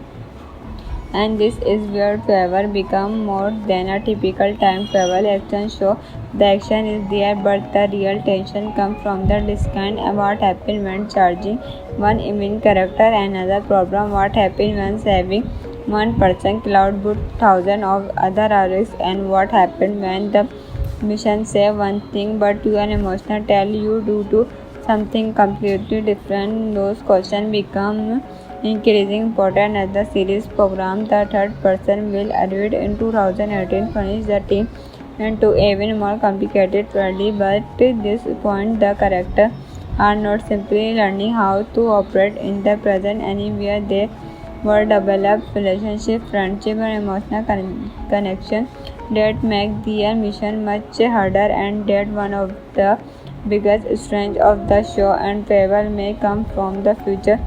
And this is where travel becomes more than a typical time travel action show. The action is there, but the real tension comes from the discount. What happens when charging one main character? Another problem: what happens when saving one person cloud boot thousands of other risks? And what happens when the mission say one thing but your emotional tell you do something completely different? Those questions become increasing important as the series programs. The third person will arrive in 2018 furnish the team into even more complicated reality, but at this point the characters are not simply learning how to operate in the present anywhere. They were develop relationship, friendship and emotional connection that make their mission much harder, and that one of the biggest strengths of the show. And travel may come from the future,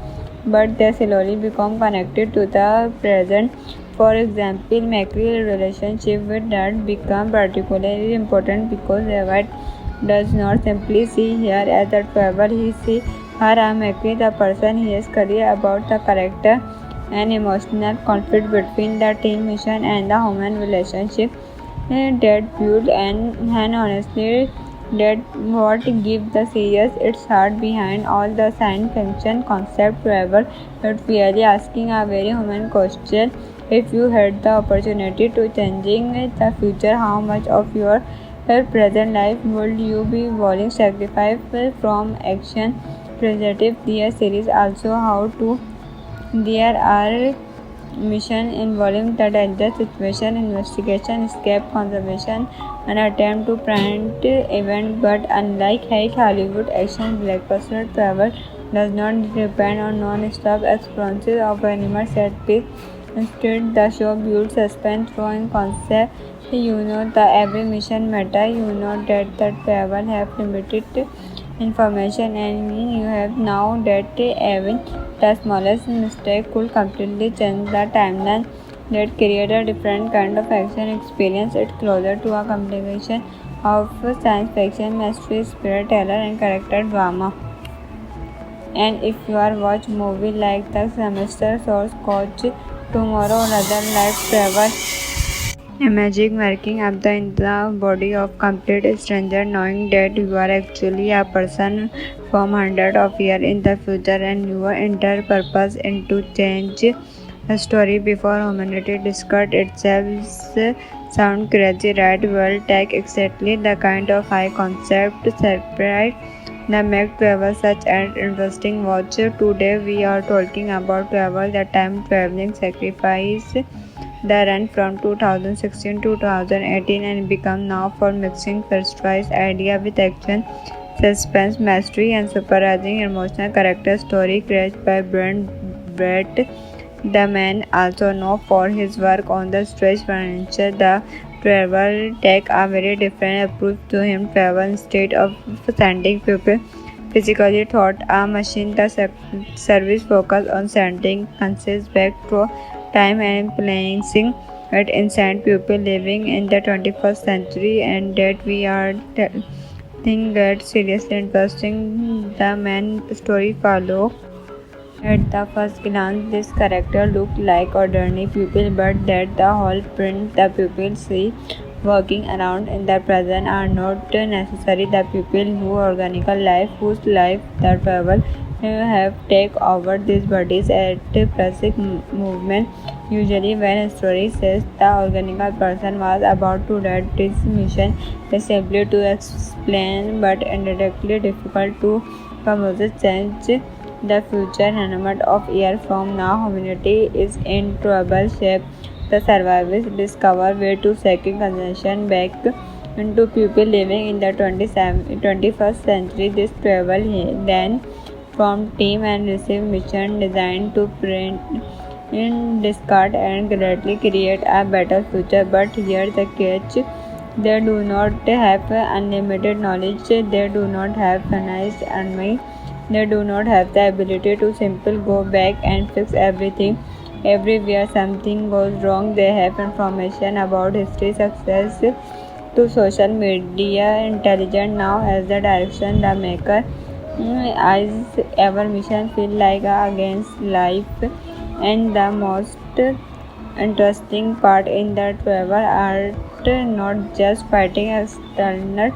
but they slowly become connected to the present. For example, Macquarie's relationship with Dad become particularly important because Evan does not simply see her as a traveler, he sees her as Macquarie, the person he is curious about, the character and emotional conflict between the team mission and the human relationship that build and honestly that what gives the series its heart behind all the science fiction concept travel. It's really asking a very human question. If you had the opportunity to changing the future, how much of your present life would you be willing to sacrifice from action positive? The series also how to there are mission involving the danger situation, investigation, escape, conservation, and attempt to prevent event. But unlike Hollywood action blockbuster, travel does not depend on non-stop experiences of animal set piece. Instead, the show builds suspense through concept. You know the every mission matter. You know that the travel have limited information and you have now that even the smallest mistake could completely change the timeline that create a different kind of action experience. It's closer to a combination of science fiction, mystery, storyteller and character drama. And if you are watch movie like The Semester Source Coach tomorrow rather like travel. Imagine waking up in the body of complete stranger knowing that you are actually a person from hundreds of years in the future and your entire purpose is to change the story before humanity discovered itself. Sound crazy, right? Well, take exactly the kind of high concept surprise that make travel such an interesting watch. Today we are talking about travel, the time traveling sacrifice the run from 2016 to 2018 and become now for mixing first-choice idea with action, suspense, mystery, and surprising emotional character story created by Brett. The man, also known for his work on the stretch furniture, the travel take a very different approach to him. Travel instead of sending people physically thought a machine, the service focus on sending conscious back to time and placing it inside people living in the 21st century and that we are think that seriously interesting. The main story follow. At the first glance, this character looked like ordinary people, but that the whole print the people see working around in the present are not necessarily the people who organical life, whose life the travel have take over these bodies at basic movement. Usually, when a story says the organical person was about to die, this mission is simply to explain, but indirectly difficult to composite change the future. Hundreds of years from now, humanity is in trouble shape. The survivors discover way to second consumption back into people living in the 21st century. This travel then from team and receive mission designed to print in discard and greatly create a better future. But here the catch. They do not have unlimited knowledge. They do not have finite army. They do not have the ability to simply go back and fix everything. Everywhere something goes wrong, they have information about history, success to social media, intelligent now as the direction the maker. As our mission feel like against life, and the most interesting part in the travel art not just fighting external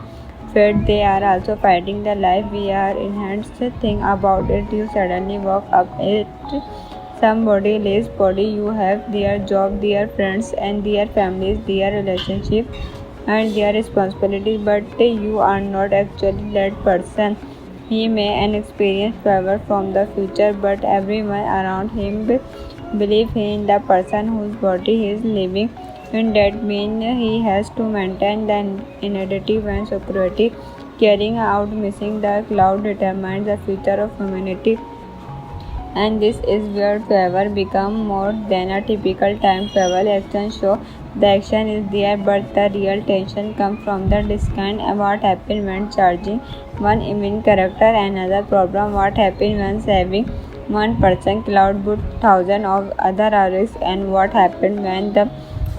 fate, they are also fighting the life we are enhanced thing about it. You suddenly walk up it somebody else's body, you have their job, their friends and their families, their relationship and their responsibilities, but you are not actually that person. He may an experience travel from the future, but everyone around him believe in the person whose body he is living. And that means he has to maintain the identity and security. Carrying out missing the cloud determines the future of humanity. And this is where travel become more than a typical time travel action show. The action is there, but the real tension comes from the discount. What happens when charging one main character, another problem what happens when saving one person cloud but thousands of other are risk. And what happened when the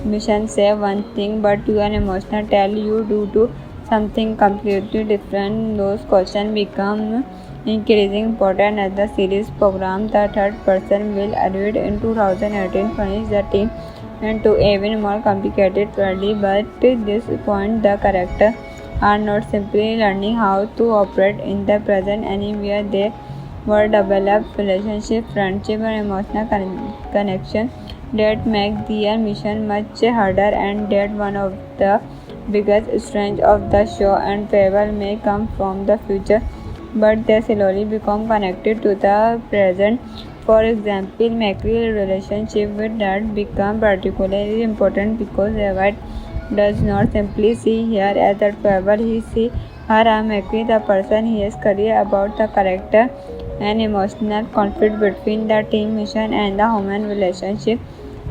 mission say one thing but your emotional tell you do something completely different? Those questions become increasingly important as the series program. The third person will arrive in 2018 furnish the team and to even more complicated worldly, but at this point the characters are not simply learning how to operate in the present anywhere. They were develop relationship, friendship and emotional connection that make their mission much harder, and that one of the biggest strengths of the show. And travel may come from the future, but they slowly become connected to the present. For example, Mackie's relationship with Dad become particularly important because Evan does not simply see her as a traveler, he sees her as Mackie, the person he is curious about, the character and emotional conflict between the team mission and the human relationship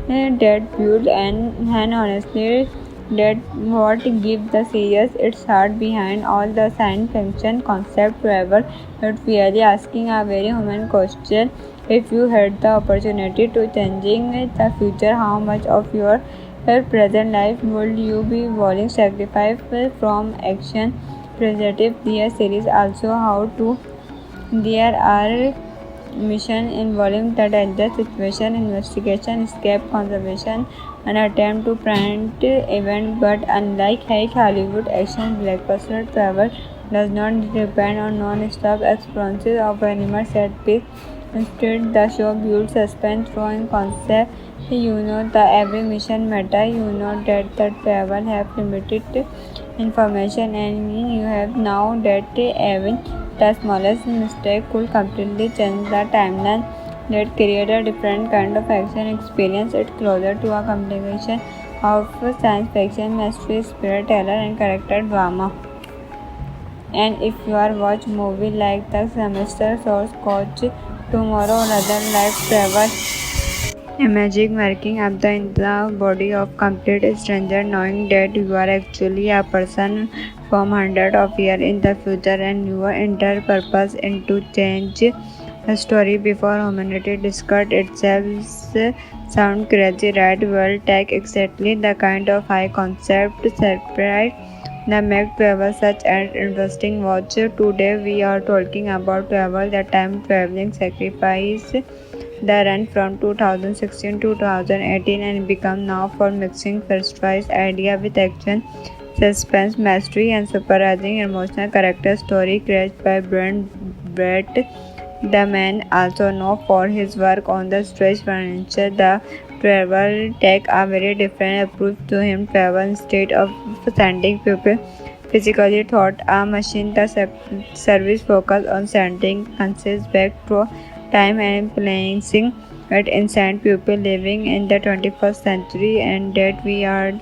that build. And honestly, that what gives the series its heart behind all the science fiction concept travel. It's really asking a very human question. If you had the opportunity to changing the future, how much of your present life would you be willing to sacrifice from action positive? The series also how to there are missions involving the danger situation, investigation, escape, conservation, and attempt to prevent event. But unlike Hollywood action blockbuster, travel does not depend on non-stop experiences of animal set piece. Instead, the show builds suspense through concept. You know the every mission matter. You know that the travel have limited information, and you have now that even the smallest mistake could completely change the timeline. That create a different kind of action experience. It's closer to a combination of science fiction, mystery, spirit thriller, and character drama. And if you are watch movie like The Semester Source Coach, Tomorrow, or other life travel, imagine waking up in the body of complete stranger, knowing that you are actually a person from hundreds of years in the future, and your entire purpose is to change the story before humanity discovered itself. Sound crazy, right? Well, take exactly the kind of high concept surprise that make travel such an interesting watch. Today we are talking about travel, the time traveling sacrifice, the run from 2016 to 2018 and become now for mixing first choice idea with action, suspense, mystery, and surprising emotional character story created by Brett. The man, also known for his work on the stretch furniture, the travel take a very different approach to him. Travel instead of sending people physically thought a machine, the service focus on sending conscious back through time and placing at inside people living in the 21st century, and that we are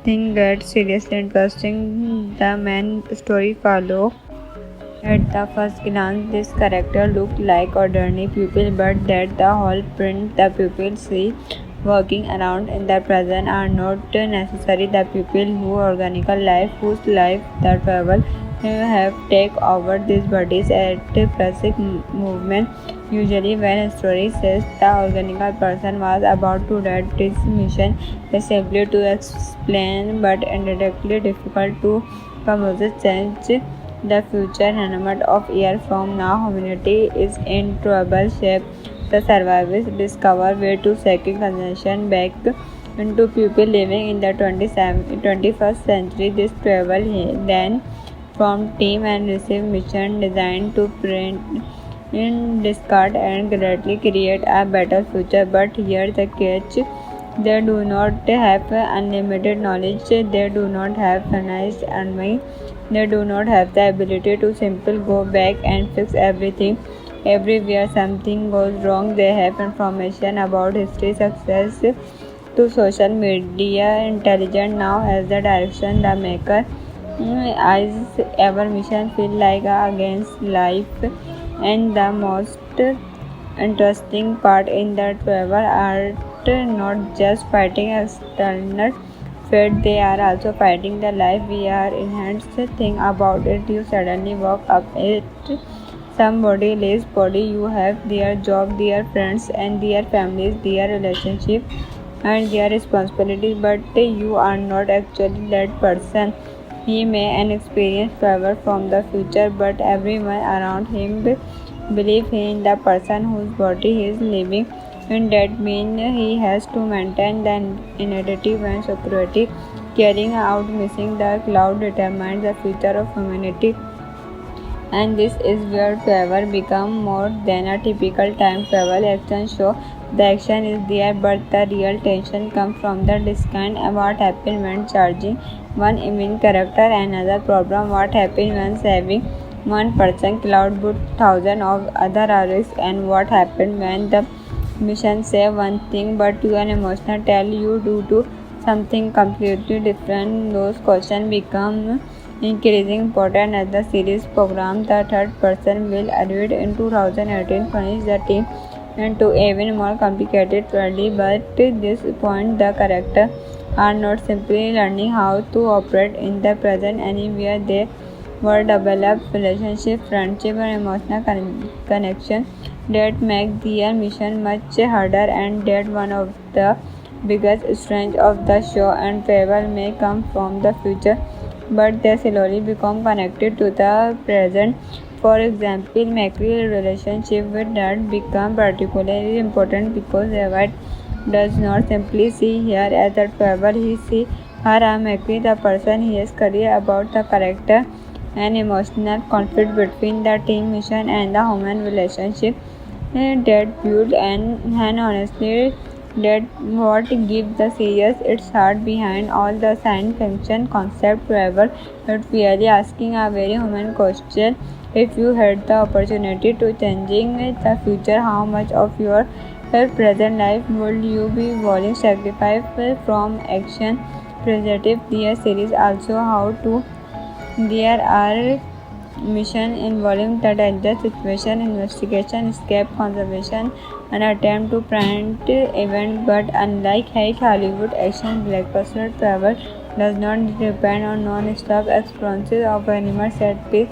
think that seriously interesting. The main story follow. At the first glance, this character looked like ordinary people, but that the whole print the people see working around in the present are not necessarily the people who organical life, whose life the travel have take over these bodies at basic movement. Usually when a story says the organical person was about to die, this mission is simply to explain but indirectly difficult to composite change the future. Hundreds of years from now, humanity is in trouble shape. The survivors discover way to second consumption back into people living in the 21st century. This travel then from team and receive mission designed to print in discard and greatly create a better future. But here the catch, they do not have unlimited knowledge, they do not have finite army, they do not have the ability to simply go back and fix everything. Everywhere something goes wrong, they have information about history, success to social media, intelligent now as the direction the maker. As ever mission feel like against life, and the most interesting part in the travel art not just fighting external fate, they are also fighting the life we are enhanced. Think about it, you suddenly woke up at somebody else's body. You have their job, their friends, and their families, their relationship, and their responsibilities, but you are not actually that person. He may experience favor from the future, but everyone around him believe he is the person whose body he is living. And that means he has to maintain the initiative and security. Carrying out missing the cloud determines the future of humanity. And this is where travel becomes more than a typical time travel action show. The action is there, but the real tension comes from the discount. What happens when charging one main character? Another problem: what happens when saving one person cloud put thousands of other risks? And what happens when the mission say one thing but your emotional tell you do something completely different? Those questions become increasing important as the series programs. The third person will arrive in 2018 furnish the team into even more complicated world. But at this point the characters are not simply learning how to operate in the present anywhere. They were develop relationship, friendship and emotional connection that make their mission much harder. And that one of the biggest strengths of the show. And travel may come from the future, but they slowly become connected to the present. For example, Macri's relationship with Dad become particularly important because Evad does not simply see her as a traveler, he sees her as Macri, the person he is curious about. The character and emotional conflict between the team mission and the human relationship that build and honestly that what gives the series its heart. Behind all the science fiction concept travel, it's really asking a very human question. If you had the opportunity to changing the future, how much of your present life would you be willing to sacrifice from action preservative? The series also how to there are missions involving the dangerous situation, investigation, escape, conservation, and attempt to prevent event. But unlike Hollywood action blockbuster, travel does not depend on non-stop experiences of animal set piece.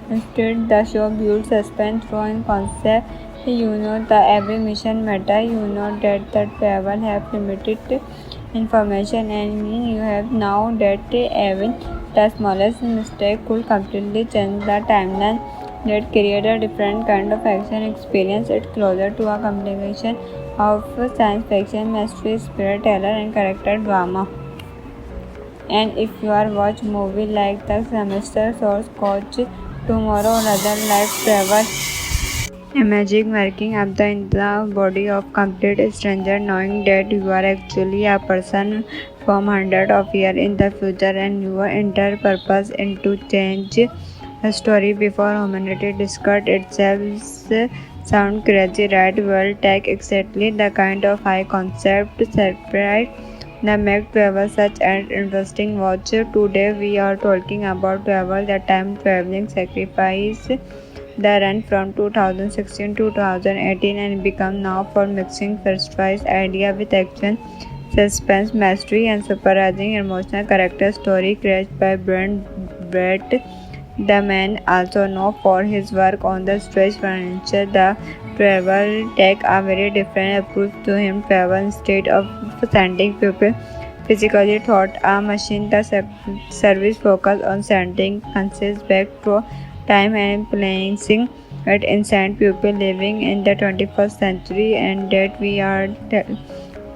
Instead, the show builds suspense through concept. You know that every mission matter. You know that the travel have limited information, and mean you have now that even the smallest mistake could completely change the timeline. That create a different kind of action experience. It's closer to a combination of science fiction, mystery, storyteller, and character drama. And if you are watch movie like The Semester Source Coach, Tomorrow, or other life travel, imagine waking up in the body of complete stranger, knowing that you are actually a person from hundreds of years in the future, and your entire purpose is to change a story before humanity discovered itself. Sound crazy, right? Well, take exactly the kind of high concept surprise that make travel such an interesting watch. Today we are talking about travel, the time traveling sacrifice the run from 2016 to 2018 and become now for mixing first-price idea with action, suspense, mystery, and surprising emotional character story created by Brett. The man, also known for his work on the stretch furniture, the travel take a very different approach to him. Travel instead of sending people physically thought a machine. The service focus on sending conscious back through time and placing it inside people living in the 21st century, and that we are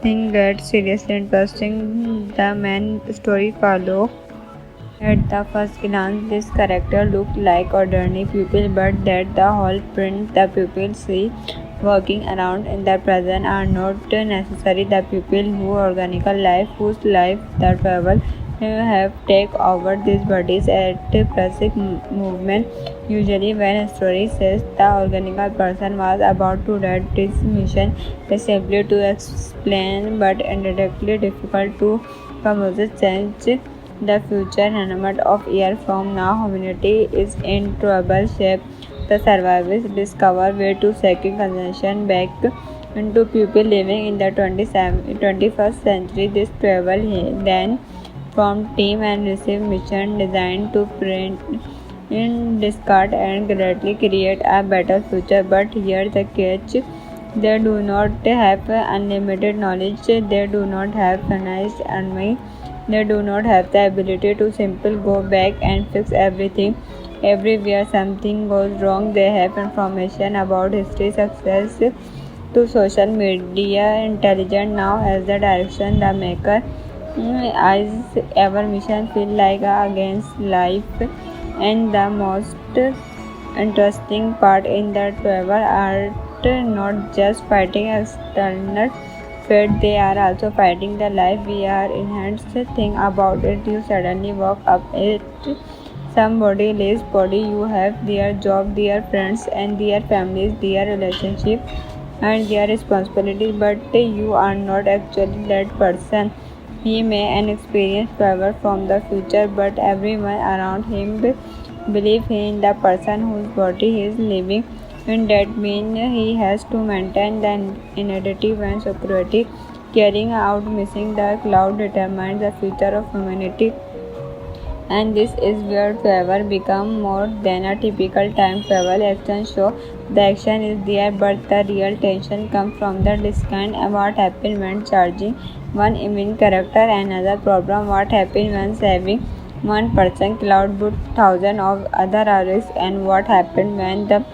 think that seriously interesting. The main story follow. At the first glance, this character looked like ordinary people, but that the whole print the people see working around in the present are not necessarily the people who organical life, whose life the travel have take over these bodies at classic movement. Usually when a story says the organical person was about to die, this mission is simply to explain but indirectly difficult to composite change the future. Hundreds of years from now, humanity is in trouble shape. The survivors discover way to second consumption back into people living in the 21st century. This travel then from team and receive mission designed to prevent in discard and greatly create a better future. But here the catch: they do not have unlimited knowledge, they do not have finite army, they do not have the ability to simply go back and fix everything. Everywhere something goes wrong, they have information about history, success to social media, intelligent now as the direction the maker. As our mission feel like against life, and the most interesting part in the travel art not just fighting external fate, they are also fighting the life we are enhanced. Think about it, you suddenly walk up it somebody lives body, you have their job, their friends and their families, their relationship and their responsibility, but you are not actually that person. He may experience power from the future, but everyone around him believe he in the person whose body he is living. And that means he has to maintain the initiative and security. Carrying out missing the cloud determines the future of humanity. And this is where travel become more than a typical time travel action show. The action is there, but the real tension comes from the discount. What happens when charging one main character? Another problem: what happens when saving one person cloud but thousands of other are risk? And what happens when the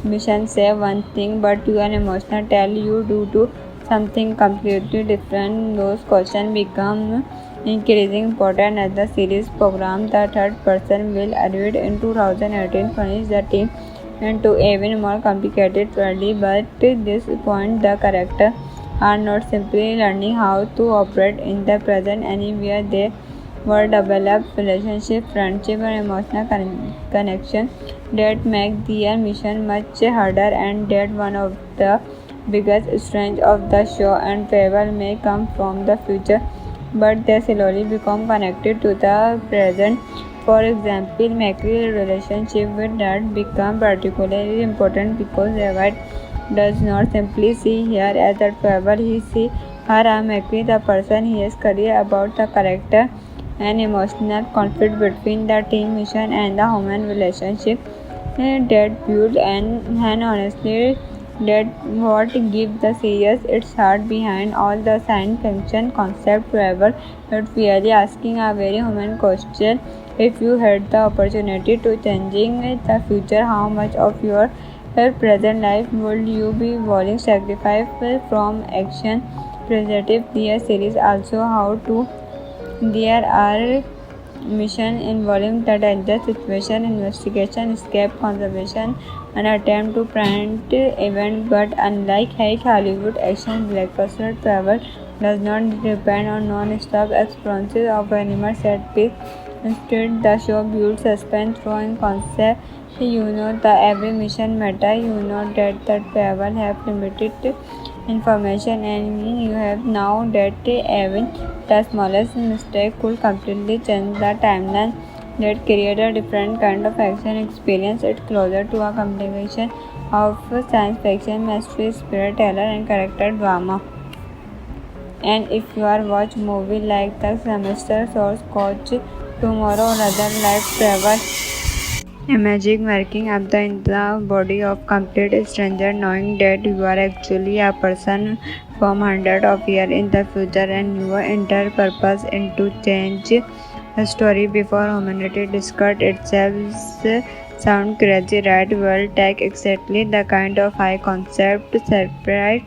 mission say one thing but your emotional tell you do something completely different? Those questions become increasing important as the series program. The third person will arrive in 2018 furnish the team into even more complicated worldly, but at this point the characters are not simply learning how to operate in the present anywhere. They were develop relationship, friendship and emotional connection that make their mission much harder, and that one of the biggest strengths of the show. And travel may come from the future, but they slowly become connected to the present. For example, Mackie's relationship with Dad become particularly important because David does not simply see her as a traveler, he sees her as Mackie, the person he is curious about. The character and emotional conflict between the team mission and the human relationship that build and honestly that what gives the series its heart. Behind all the science fiction concept travel, it's really asking a very human question: if you had the opportunity to changing the future, how much of your present life would you be willing to sacrifice from action positive? The series also how to there are mission involving the danger situation, investigation, escape, conservation, and attempt to prevent event. But unlike Hollywood action blockbuster, travel does not depend on non-stop experiences of animal set piece. Instead, the show builds suspense through concept. You know the every mission matter. You know that the travel have limited information, and you have now that even the smallest mistake could completely change the timeline. That create a different kind of action experience. It's closer to a combination of science fiction, mystery, storyteller, and character drama. And if you are watch movie like The Semester Source Coach, Tomorrow, or other life travel, imagine waking up in the body of complete stranger, knowing that you are actually a person from hundreds of years in the future, and your entire purpose is to change a story before humanity discovered itself. Sound crazy, right? Well, take exactly the kind of high concept surprise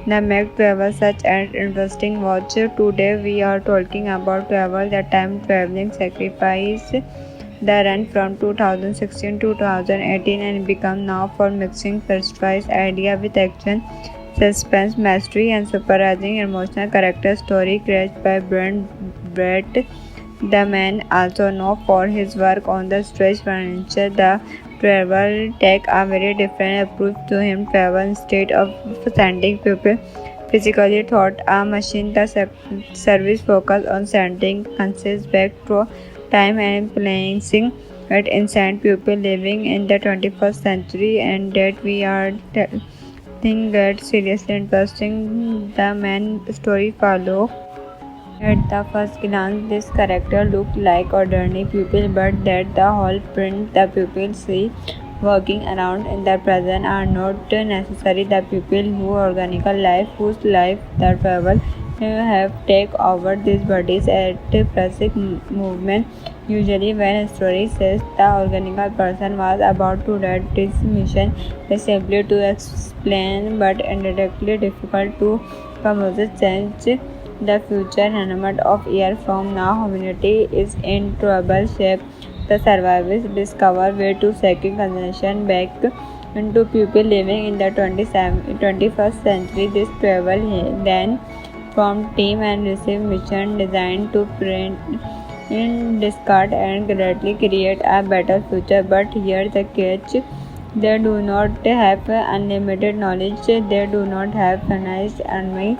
that make travel such an interesting watch. Today we are talking about travel, the time traveling sacrifice, the run from 2016 to 2018 and become now for mixing first-price idea with action, suspense, mystery, and surprising emotional character story created by Brett. The man, also known for his work on the stretch furniture, the travel take a very different approach to him. Travel instead of sending people physically thought a machine, the service focus on sending conscious back through time and placing it inside people living in the 21st century, and that we are think that seriously interesting. The main story follow At the first glance, this character looked like ordinary people, but that the whole print the people see working around in the present are not necessarily the people who organical life, whose life the travel have take over these bodies at present movement. Usually, when a story says the organical person was about to lead this mission, is simply to explain, but indirectly difficult to composite change the future. Hundreds of years from now, humanity is in trouble shape. The survivors discover way to second consumption back into people living in the 21st century. This travel then from team and receive mission designed to print in discard and greatly create a better future. But here the catch, they do not have unlimited knowledge, they do not have finite army,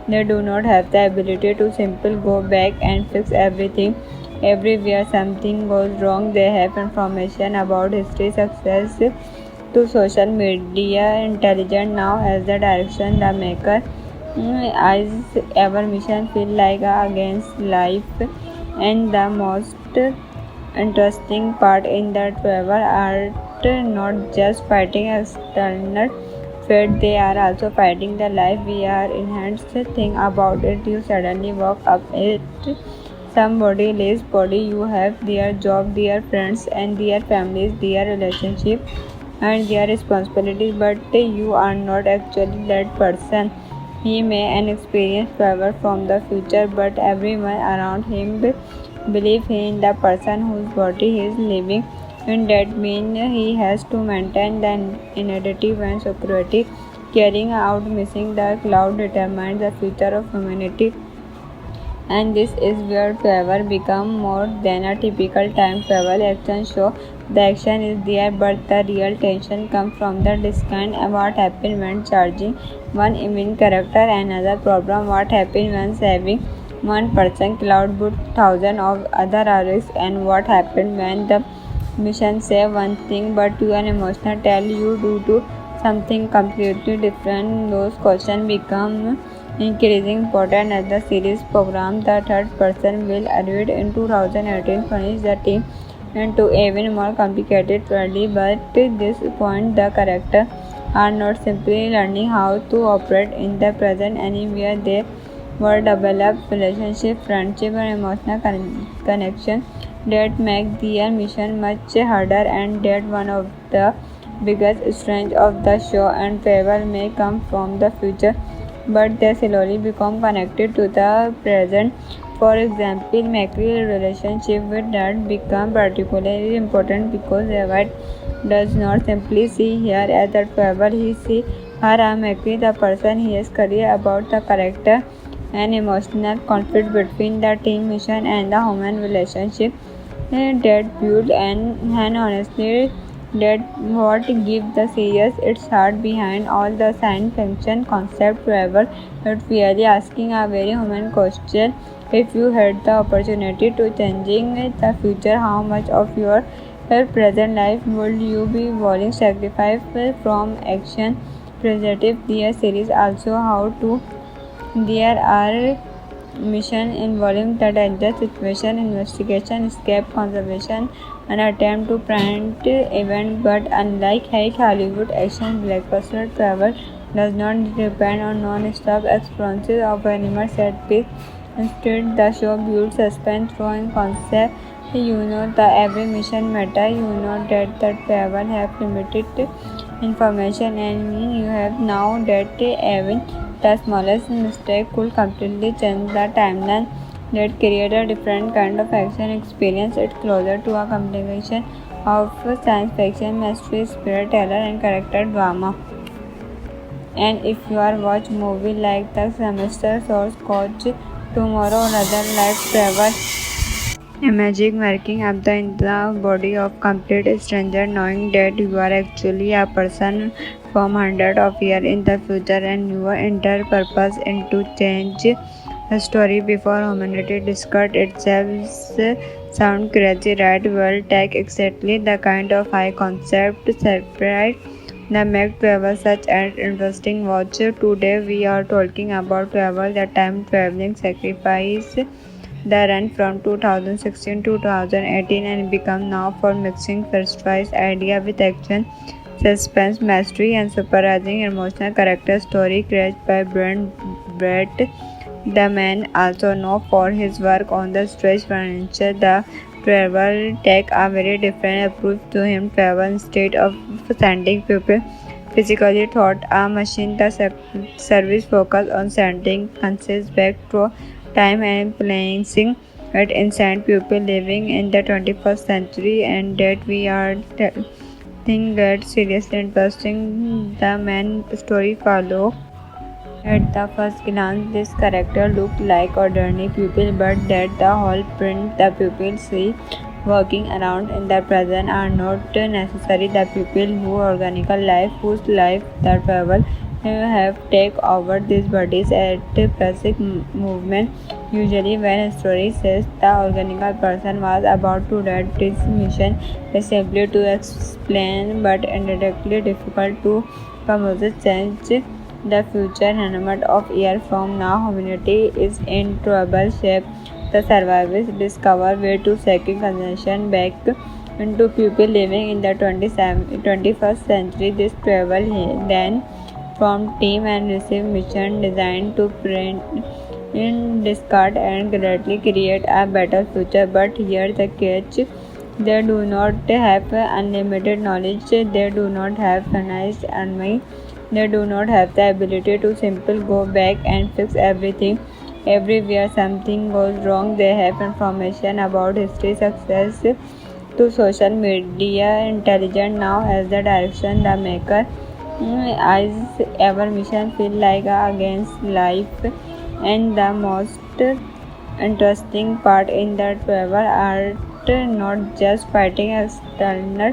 they do not have the ability to simply go back and fix everything. Everywhere something goes wrong, they have information about history, success to social media, intelligent now as the direction the maker. As our mission feel like against life, and the most interesting part in the travel art not just fighting external fate, they are also fighting the life we are enhanced. Think about it, you suddenly walk up it somebody else's body, you have their job, their friends and their families, their relationship and their responsibilities, but you are not actually that person. He may experience power from the future, but everyone around him believe he is the person whose body he is living. And that means he has to maintain the identity and security. Carrying out missing the cloud determines the future of humanity. And this is where travel become more than a typical time travel action show. The action is there, but the real tension comes from the discount. What happens when charging one main character? Another problem, what happens when saving one person cloud but thousand of other are risk? And what happens when the mission say one thing but your emotional tell you do something completely different? Those questions become increasing important as the series program. The third person will arrive in 2018 furnish the team into even more complicated reality, but at this point the characters are not simply learning how to operate in the present anywhere. They will develop relationship, friendship and emotional connection that make their mission much harder, and that one of the biggest strengths of the show. And travel may come from the future, but they slowly become connected to the present. For example, Macri's relationship with Dad become particularly important because Evad does not simply see her as a travel, he sees her as Macri, the person he is curious about, the character and emotional conflict between the team mission and the human relationship that build and honestly that what gives the series its heart behind all the science fiction concept travel. It's really asking a very human question. If you had the opportunity to changing the future, how much of your present life would you be willing to sacrifice from action preservative? The series also how to there are mission involving the danger situation, investigation, escape, conservation, and attempt to prevent event. But unlike Hollywood action blockbuster, travel does not depend on non-stop experiences of animal set piece. Instead, the show builds suspense through concept. You know the every mission matter. You know that the travel have limited information, and you have now that even the smallest mistake could completely change the timeline. That create a different kind of action experience. It's closer to a combination of science fiction, mystery, spirit teller, and character drama. And if you are watch movie like The Semester Source Coach, Tomorrow, Another Life Travel, imagine waking up in the body of complete stranger, knowing that you are actually a person from hundreds of years in the future, and your entire purpose is to change the story before humanity discovered itself. Sound crazy, right? Well, take exactly the kind of high concept surprise that make travel such an interesting watch. Today we are talking about travel, the time traveling sacrifice, the run from 2016 to 2018 and become now for mixing first choice idea with action, suspense, mystery, and surprising emotional character story created by Brett. The man, also known for his work on the stretch furniture, the travel take a very different approach to him. Travel instead of sending people physically thought a machine. The service focus on sending conscious back to time and placing it inside people living in the 21st century, and that we are think that seriously interesting. The main story follow. At the first glance, this character looked like ordinary people, but that the whole print the people see working around in the present are not necessarily the people who organical life, whose life the travel have take over these bodies at basic movement. Usually when a story says the organical person was about to read this mission is simply to explain but indirectly difficult to composite sense the future. Hundreds of years from now, humanity is in trouble shape. The survivors discover way to second consumption back into people living in the 21st century. This travel then from team and receive mission designed to print in discard and greatly create a better future. But here the catch. They do not have unlimited knowledge. They do not have finite army. They do not have the ability to simply go back and fix everything. Everywhere something goes wrong, they have information about history, success to social media, intelligent now as the direction the maker. As our mission feel like against life, and the most interesting part in the travel art not just fighting external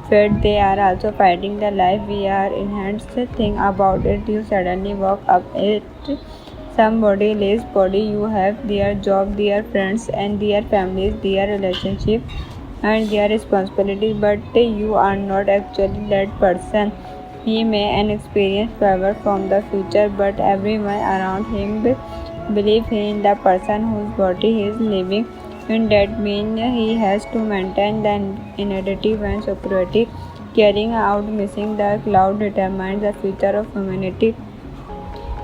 fate, they are also fighting the life we are enhanced thing about it. You suddenly walk up it somebody less body, you have their job, their friends and their families, their relationship and their responsibilities, but you are not actually that person. He may an experience travel from the future, but everyone around him believe in the person whose body he is living in. That means he has to maintain the innovative and superiority. Carrying out missing the cloud determines the future of humanity.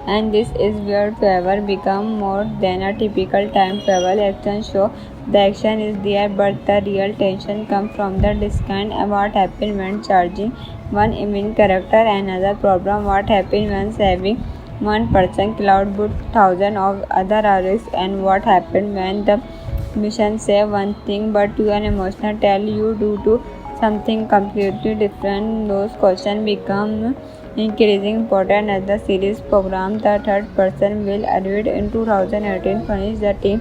And this is where travel become more than a typical time travel action show. The action is there, but the real tension comes from the discount. What happens when charging one main character? Another problem, what happens when saving one person cloud put thousands of other risks? And what happens when the mission say one thing but your emotional tell you do something completely different? Those questions become increasing important as the series program. The third person will arrive in 2018 furnish the team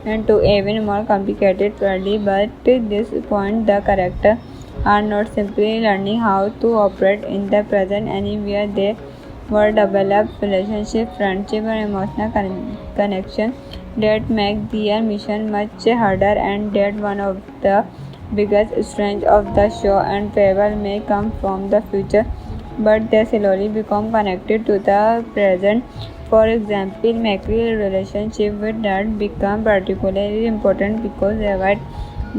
into even more complicated reality, but at this point the characters are not simply learning how to operate in the present anywhere. They were develop relationship, friendship and emotional connection that make their mission much harder, and that one of the biggest strengths of the show. And travel may come from the future, but they slowly become connected to the present. For example, Macri's relationship with Dad become particularly important because Ewart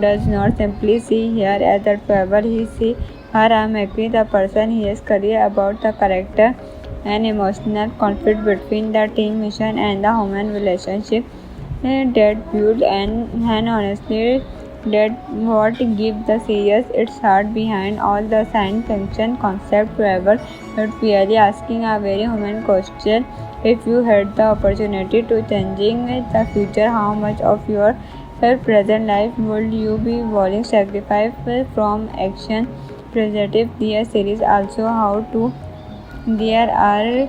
does not simply see her as a traveler, he sees her as Macri, the person he is curious about. The character and emotional conflict between the team mission and the human relationship that build and honestly that what gives the series its heart behind all the science fiction concept. Travel but really asking a very human question. If you had the opportunity to changing the future, how much of your present life would you be willing to sacrifice from action positive? Their series also how to there are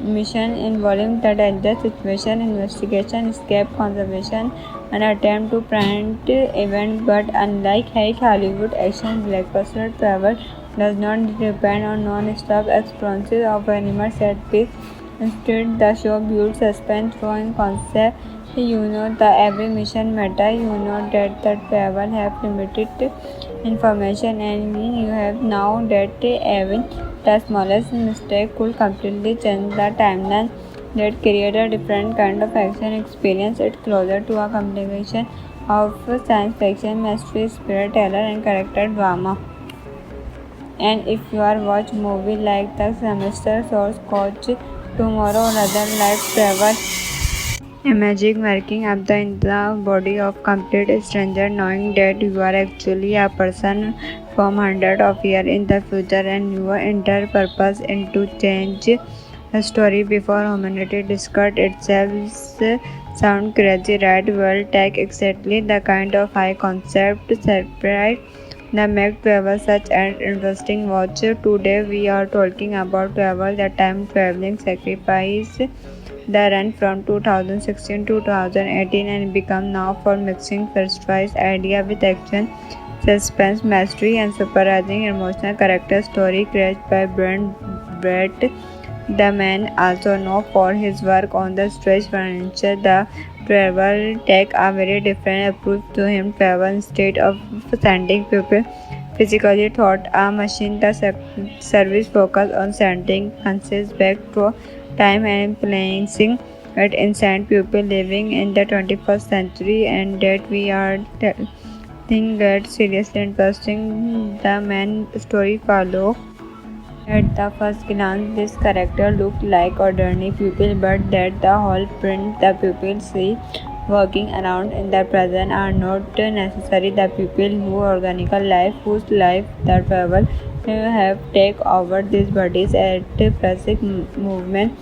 mission involving the danger situation, investigation, escape, conservation, and attempt to prevent event. But unlike Hollywood action blockbuster, travel does not depend on non-stop experiences of animal set piece. Instead, the show builds suspense through concept. You know the every mission matter. You know that the travel have limited information, and you have now that even The smallest mistake could completely change the timeline that create a different kind of action experience. It's closer to a combination of science fiction, mystery, storyteller, and character drama. And if you are watch movie like The Semester Source Coach, Tomorrow or other life travel, imagine waking up in the body of complete stranger, knowing that you are actually a person from hundreds of years in the future, and your entire purpose is to change the story before humanity discovered itself. Sound crazy, right? Well, take exactly the kind of high concept surprise that make travel such an interesting watch. Today we are talking about travel, the time traveling sacrifice the run from 2016 to 2018 and become now for mixing first-choice idea with action, suspense, mystery, and surprising emotional character story created by Brett. The man, also known for his work on the stretch furniture, the travel take a very different approach to him. Travel instead of sending people physically thought a machine, the service focus on sending messages back to time and placing it inside people living in the 21st century, and that we are think that seriously interesting. The main story follow. At the first glance, this character looked like ordinary people, but that the whole print the people see working around in the present are not necessarily the people who organical life, whose life the travel have take over these bodies at basic movement